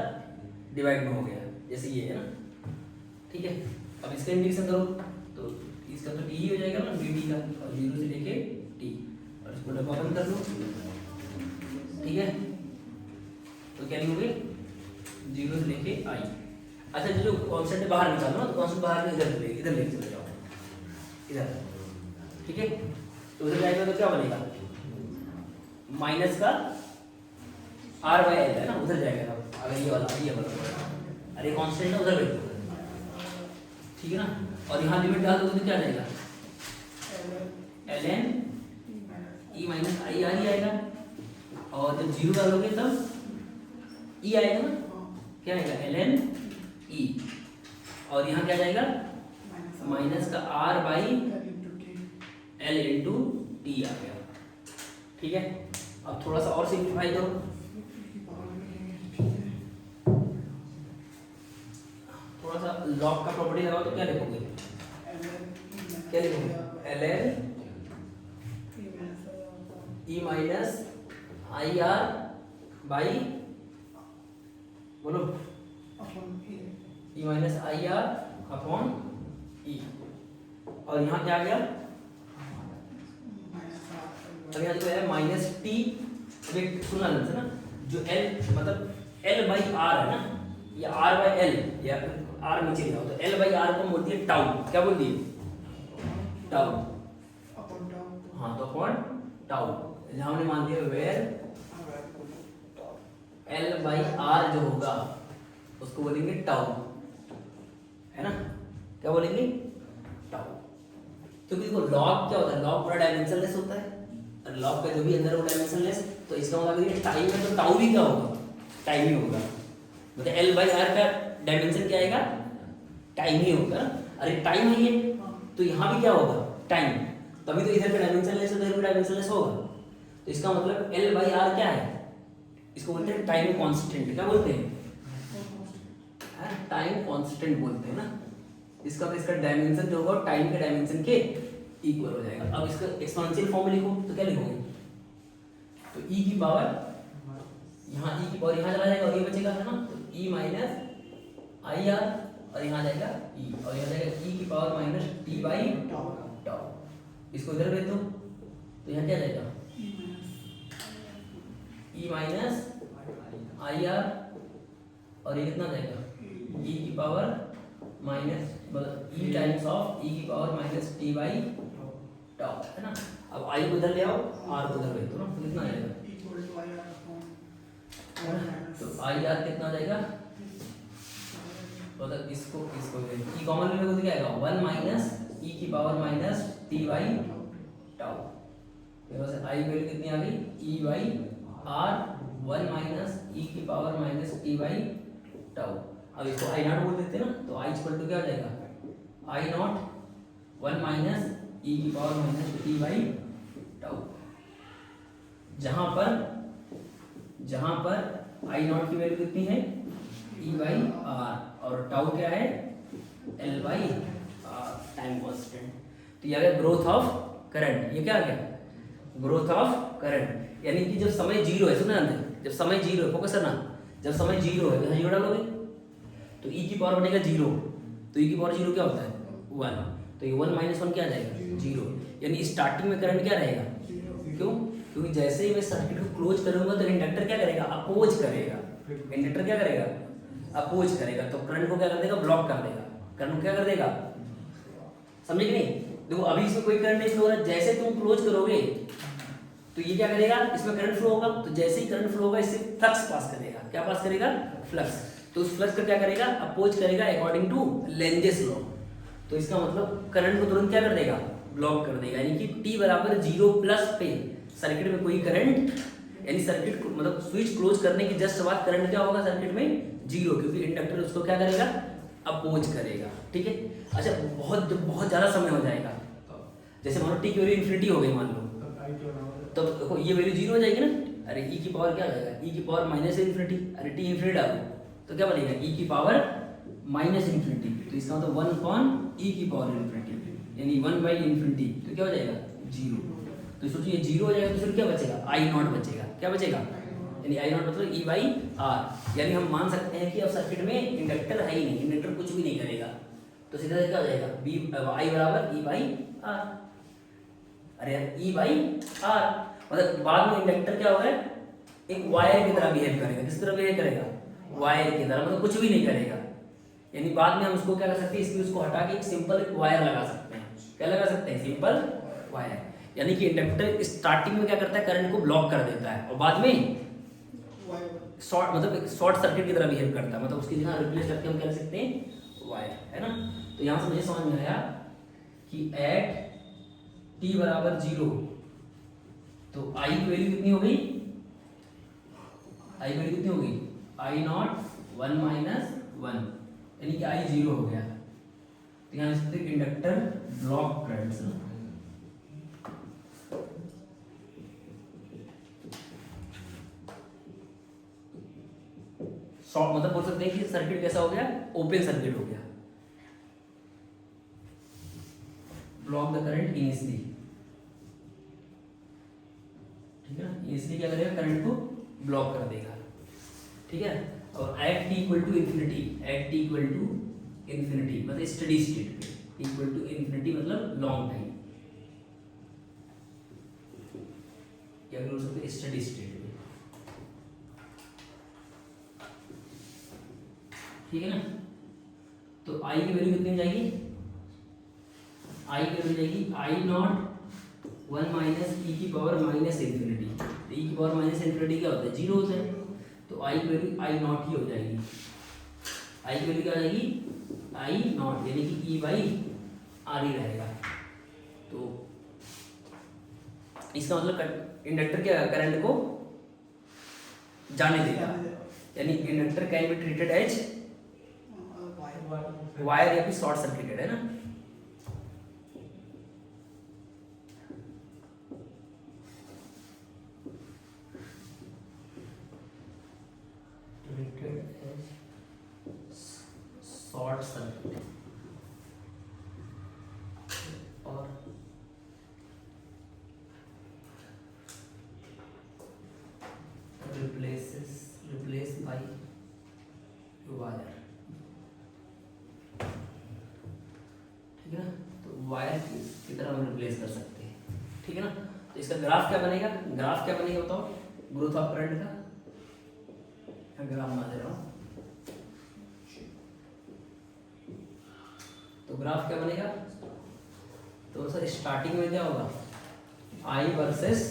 डिवाइड में हो गया जैसे ये है ना, ठीक है। अब इसका इंटीग्रेशन करो तो इसका तो t ही हो जाएगा ना dt का, और 0 से लेके t, और इसको डब्बा बंद कर लो, ठीक है। तो क्या लिखोगे 0 से लेके i। अच्छा जो कांस्टेंट बाहर निकालो ना, तो कांस्टेंट बाहर इधर लेके चले जाओ इधर, ठीक है। तो उधर जाएगा तो क्या बनेगा माइनस का r बाई l है ना, उधर जाएगा ना, अगर ये वाला अरे कांस्टेंट है उधर भेज दो, ठीक है ना। और यहाँ लिमिट डाल दोगे तो क्या जाएगा ln e minus I R ही आएगा, और जब 0 डालोगे तब e आएगा ना, क्या आएगा ln e, और यहाँ क्या जाएगा माइनस का r by l into T आ गया, ठीक है। अब थोड़ा सा और सिंप्लीफाई करो, थोड़ा सा लॉग का प्रॉपर्टी लगाओ तो क्या लिखोगे, क्या लिखोगे ln e minus I R by बोलो e minus I are upon e, और यहाँ क्या आ गया अब यहाँ जो है माइनस टी, सुनना ना जो l मतलब l बाई आर है ना, या r बाई एल, या r नीचे जाओ तो l बाई आर को बोलती है टाउ, क्या बोलती है टाउ, हाँ तो अपॉन टाउ, जहाँ हमने मान दिया वेयर l बाई आर जो होगा उसको बोलेंगे टाउ, है ना, क्या बोलेंगे टाउ। क्योंकि देखो लॉग क्या होता है, लॉग पूरा डायमेंशनलेस होता है, और लॉग का जो भी अंदर वो डायमेंशनलेस, तो इसका मतलब ये टाइम है तो टाउ भी क्या होगा टाइम ही होगा, मतलब l बाई आर का डायमेंशन क्या आएगा टाइम ही होगा। अरे टाइम है ये तो यहाँ भी क्या होगा टाइम, तभी तो इधर का डायमेंशनलेस है तो इधर का डायमेंशनलेस होगा, तो इसका मतलब l बाई आर क्या है, इसको बोलते हैं टाइम कांस्टेंट, क्या बोलते हैं टाइम कांस्टेंट बोलते हैं ना। इसका तो इसका डायमेंशन जो होगा टाइम के डायमेंशन के इक्वल हो जाएगा। अब इसका एक्सपोनेंशियल फॉर्म लिखो तो क्या लिखोगे, तो e की पावर यहाँ e की पावर यहाँ चला जाएगा और ये बचेगा है ना, तो e माइनस आई आर, और यहाँ जाएगा e, और यहाँ जाएगा e की power minus T by tau, इसको इधर भेज दो तो यहाँ क्या जाएगा e माइनस आई आर, और ये कितना जाएगा e की पावर माइनस मतलब e टाइम्स ऑफ e की power minus T by tau, है ना। अब i को इधर ले आओ, r को इधर भेज दो ना, तो कितना आएगा तो आई आर कितना जाएगा, मतलब इसको e कॉमन लेने को तो क्या आएगा 1 माइनस e की power minus T by tau, फिर वैसे i वैल्यू कितनी आ गई e by are 1 minus E की power minus T by tau. अब इसको आई नॉट बोल देते हैं ना, तो आई इक्वल टू क्या हो जाएगा, आई नॉट 1 माइनस ई की power minus T by tau. जहां पर आई नॉट की वैल्यू कितनी है, ई बाई आर, और टाउ क्या है, L by R, time constant. तो ये आ गया ग्रोथ ऑफ करंट। ये क्या आ गया, ग्रोथ ऑफ करंट। यानी कि जब समय जीरो है, सुना ना, जब समय जीरो है, फोकस करना, जब समय जीरो है यहाँ जीरो डालोगे तो ई की पावर बनेगा जीरो, तो ई की पावर जीरो क्या होता है, 1, तो ये 1 माइनस 1 क्या आ जाएगा, जीरो। यानी स्टार्टिंग में करंट क्या रहेगा, क्यों, क्योंकि जैसे ही मैं सर्किट को क्लोज करूंगा तो इंडक्टर क्या करेगा, अपोज करेगा। इंडक्टर क्या करेगा, अपोज करेगा, तो करंट को क्या कर देगा, ब्लॉक कर देगा। करंट को क्या कर देगा, समझे कि नहीं। देखो अभी इसमें कोई करंट नहीं फ्लो हो रहा है, जैसे तुम क्लोज करोगे तो ये क्या करेगा, इसमें करंट फ्लो होगा, तो जैसे ही करंट फ्लो होगा इससे फ्लक्स पास करेगा। क्या पास करेगा, फ्लक्स। तो उस फ्लक्स का क्या करेगा, अपोज करेगा अकॉर्डिंग टू लेंजेस लॉ। तो इसका मतलब करंट को तुरंत क्या कर देगा, ब्लॉक कर देगा। यानी कि t बराबर 0 प्लस पे सर्किट में कोई करंट, यानी सर्किट मतलब स्विच क्लोज करने की जस्ट बाद करंट क्या होगा सर्किट में, जीरो, क्योंकि इंडक्टर उसको क्या करेगा, अपोज करेगा। ठीक है। अच्छा, बहुत ज़्यादा समय हो जाएगा, जैसे मान लो टी की वैल्यू इन्फिनिटी हो गई मान लो, तो देखो ये वैल्यू जीरो हो जाएगी ना। अरे ई की पावर क्या हो जाएगा, ई की पावर माइनस इन्फिनिटी, अरे टी इन्फिनिटी डालो तो क्या बनेगा, ई की पावर माइनस इन्फिनिटी, तो इसका मतलब 1 अपॉन ई की पावर इन्फिनिटी, यानी 1 बाई इन्फिनिटी, तो क्या हो जाएगा, जीरो। तो सोचिए जीरो हो जाएगा तो फिर क्या बचेगा, आई नॉट बचेगा। क्या बचेगा, यानी आई नॉट मतलब ई बाई आर। यानी हम मान सकते हैं कि अब सर्किट में इंडक्टर है ही नहीं, इंडक्टर कुछ भी नहीं करेगा, तो सीधा क्या हो जाएगा, बी आई बराबर ई बाई आर। अरे यार ई बाई आर, मतलब बाद में इंडक्टर क्या होगा, एक वायर की तरह बिहेव करेगा। किस तरह बिहेव करेगा, वायर की तरह, मतलब कुछ भी नहीं करेगा। यानी बाद में हम उसको क्या कर सकते हैं, इसकी उसको हटा के एक सिंपल वायर लगा सकते हैं। क्या लगा सकते हैं, सिंपल वायर। यानी कि इंडक्टर स्टार्टिंग में क्या करता है, करंट को ब्लॉक कर देता है, और बाद में शॉर्ट मतलब शॉर्ट सर्किट की तरह बिहेव करता है, मतलब उसकी जगह रिप्लेस करके हम कह सकते हैं वायर, है ना। तो यहाँ से मुझे समझ में आया कि एट t बराबर 0 तो i की वैल्यू कितनी हो गई, i की वैल्यू कितनी हो गई, i नॉट 1 माइनस 1, यानी कि i 0 हो गया। तो यहाँ से इंडक्टर ब्लॉक करंट, शॉर्ट मतलब बोल सकते हैं कि सर्किट कैसा हो गया, ओपन सर्किट हो गया। ब्लॉक द करंट इनिशियली, ठीक है ना, इनिशियली क्या करेगा, करंट को ब्लॉक कर देगा। ठीक है। और at T equal to infinity, at T equal to infinity मतलब स्टडी स्टेट पे, इक्वल टू इन्फिनिटी मतलब लॉन्ग टाइम, क्या बोल सकते हैं, स्टडी स्टेट पे। ठीक है ना। तो आई की वैल्यू कितनी हो जाएगी, आई की वैल्यू जाएगी आई नॉट 1 माइनस ई की पावर माइनस इन्फिनिटी। तो ई की पावर माइनस इन्फिनिटी क्या होता है, जीरो होता है, तो आई की वैल्यू आई नॉट ही हो जाएगी। आई की वैल्यू क्या हो जाएगी, आई नॉट, यानी कि ई बाई आर ही रहेगा। तो इसका मतलब इंडक्टर क्या करंट को जाने देगा, यानी inductor can be treated as wire या फिर शॉर्ट सर्किटेड, है ना। शॉर्ट सर्किट और replace by वायर, ठीक है ना। तो वायर की तरह हम रिप्लेस कर सकते हैं, ठीक है ना। तो इसका ग्राफ क्या बनेगा, ग्राफ क्या बनेगा बताओ, ग्रोथ ऑफ करंट का ग्राफ बना दे रहा हूँ। तो ग्राफ क्या बनेगा, तो सर स्टार्टिंग में क्या होगा, I वर्सेस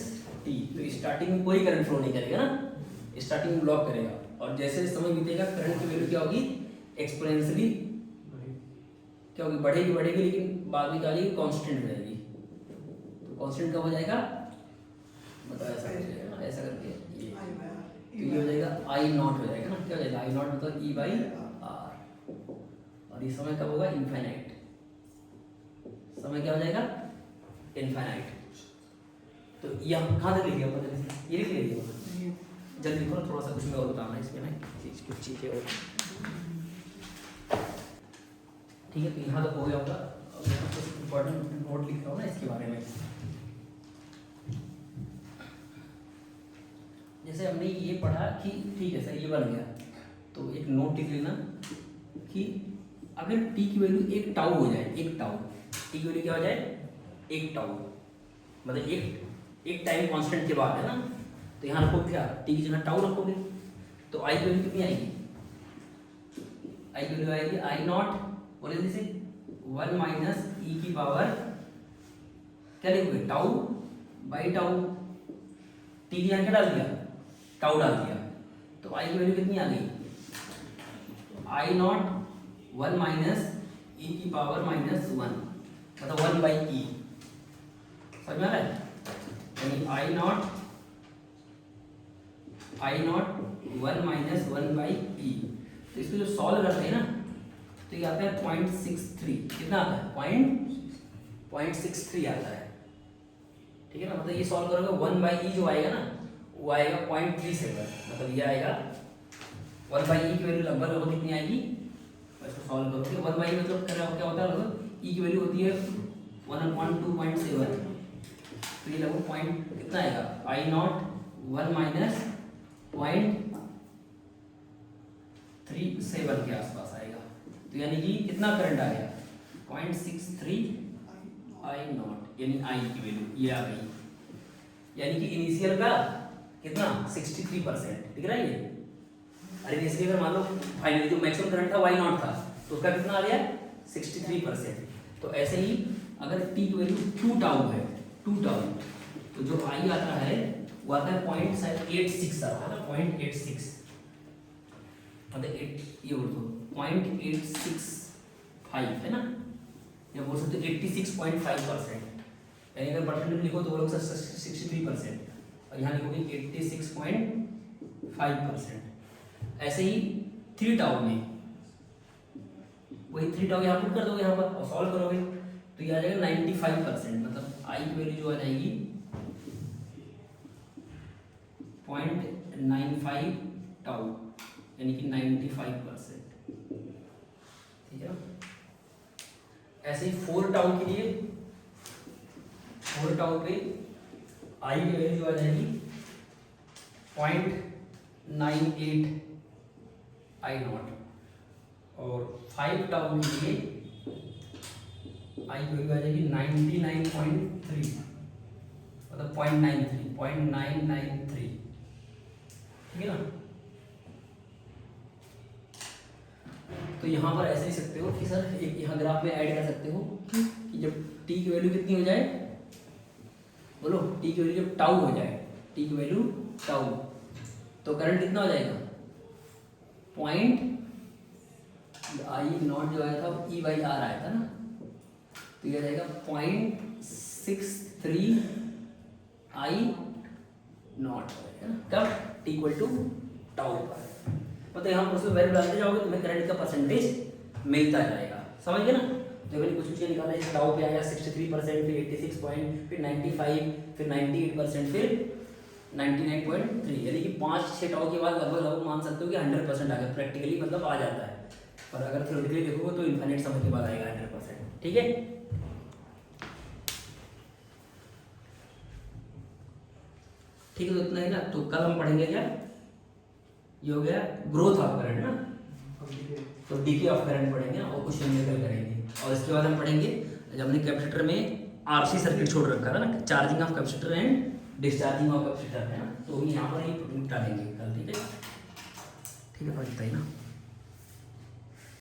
T। तो स्टार्टिंग में कोई करंट फ्लो नहीं करेगा ना, स्टार्टिंग में ब्लॉक करेगा, और जैसे समय बीतेगा करंट की वैल्यू क्या होगी, एक्सपोनेंशियली क्या होगी, बढ़ेगी बढ़ेगी, लेकिन बाद में क्या होगी, कांस्टेंट रहेगी। तो कांस्टेंट कब हो जाएगा, मतलब ऐसा हो जाएगा ना, ऐसा करके तो ये हो जाएगा आई नॉट हो जाएगा ना, क्या हो जाएगा आई नॉट मतलब ई बाई आर, और ये समय कब होगा इनफाइनाइट, समय क्या हो जाएगा इनफाइनाइट। तो ये हम कहाँ तक लिख लिया ये लिख लिया, जल्दी लिखो ना, थोड़ा सा कुछ में और बताना है इसमें ना कुछ चीज़ें और, ठीक है। तो यहाँ तक हो गया होगा, इम्पोर्टेंट नोट लिख रहा हूँ ना इसके बारे में। जैसे हमने ये पढ़ा कि ठीक है सर ये बन गया, तो एक नोट लिख लेना कि अगर टी की वैल्यू एक टाउ हो जाए, एक टाउ, टी की वैल्यू क्या हो जाए एक टाउ, मतलब एक टाइम कांस्टेंट के बाद है ना, तो यहाँ रखो क्या टी की जगह टाउ रखोगे, तो आई की वैल्यू कितनी आएगी, आई की वैल्यू आएगी आई नॉट, बोले जैसे 1 माइनस ई की पावर क्या लिखोगे टाउ बाई टाउ, टी की यहाँ क्या डाल दिया टाउ डाल दिया, तो आई की वैल्यू कितनी आ गई आई नॉट 1 माइनस ई की पावर -1, मतलब 1 बाई ई, समझ में आ रहा है, यानी आई नॉट 1 माइनस 1 बाई ई। तो इसको जो सॉल्व करते हैं ना, तो ये आता है 0.63, कितना आता है 0.63 आता है, ठीक है ना, मतलब ये सॉल्व करोगे 1 बाई ई जो आएगा ना वो आएगा 0.37, मतलब ये आएगा 1 बाई ई की वैल्यू लगभग कितनी आएगी, इसको सॉल्व करोगे 1 बाई मतलब क्या होता है लगभग ई की वैल्यू होती है 1/2.7, तो ये लगभग पॉइंट कितना आएगा आई नॉट 1 माइनस 0.37 के आसपास आएगा, तो यानी कि कितना करंट आ गया 0.63 आई नॉट, यानी आई की वैल्यू ये आ गई, यानी कि इनिशियल का कितना 63%, दिख रहा है ये, अरे इनिशियल अगर मान लो फाइनली जो मैक्सिमम करंट था वाई नॉट था, तो उसका कितना आ गया 63%। तो ऐसे ही अगर टी की वैल्यू 2 टाउ है, 2 टाउ, तो जो आई आता है वो आता है 0.86 आता है ना, 0.86 मतलब ये बोल दो 0.865 है ना, या बोल सकते 86.5%, यानी अगर परसेंटेज लिखो तो वो लोग 63%, और यहाँ लिखोगे 86.5%। ऐसे ही 3 टाउ में वही 3 टाउ यहाँ पुट कर दोगे यहाँ पर और सॉल्व करोगे तो ये आ जाएगा 95%, मतलब आई की वैल्यू जो आ जाएगी 0.95 टाउ, यानी कि 95%, ठीक है ना। ऐसे ही 4 टाउ के लिए 4 टाउ पे आई की वैल्यू जो आ जाएगी 0.98 आई नॉट, और 5 टाउ के लिए आई की वैल्यू आ जाएगी 99.3, मतलब 0.993, ठीक है ना। तो यहाँ पर ऐसे ही सकते हो कि सर एक यहाँ ग्राफ में ऐड कर सकते हो कि जब टी की वैल्यू कितनी हो जाए, बोलो टी की वैल्यू जब टाउ हो जाए, टी की वैल्यू टाउ, तो करंट कितना हो जाएगा पॉइंट आई नॉट जो आया था ई बाई आर आया था ना, तो ये जाएगा 0.63 आई नॉट, कब टी इक्वल टू टाउ पर, मतलब यहाँ पर उसमें वैल्यू डालते जाओगे तुम्हें करंट का परसेंटेज मिलता जाएगा, समझ गए ना। तो मैंने कुछ चीज़ें निकाला, इस टाउ पे आया 63%, फिर 86 पॉइंट, फिर 95, फिर 98%, फिर 99.3, यानी कि 5-6 टाउ के बाद लगभग मान सकते हो कि 100% आ गया, प्रैक्टिकली मतलब आ जाता है, पर अगर थ्योरेटिकली देखोगे तो इनफाइनाइट समय के बाद आएगा 100%, ठीक है। ठीक है, तो इतना ही ना, तो कल हम पढ़ेंगे क्या, ये हो गया ग्रोथ ऑफ करंट ना, तो डीके ऑफ करंट पढ़ेंगे और कुछ न्यूमेरिकल करेंगे, और इसके बाद हम पढ़ेंगे जब हमने कैपेसिटर में आरसी सर्किट छोड़ रखा था ना, charging of capacitor and discharging of capacitor है ना, तो यहाँ पर ही डालेंगे कल, ठीक है। ठीक है, इतना ही ना।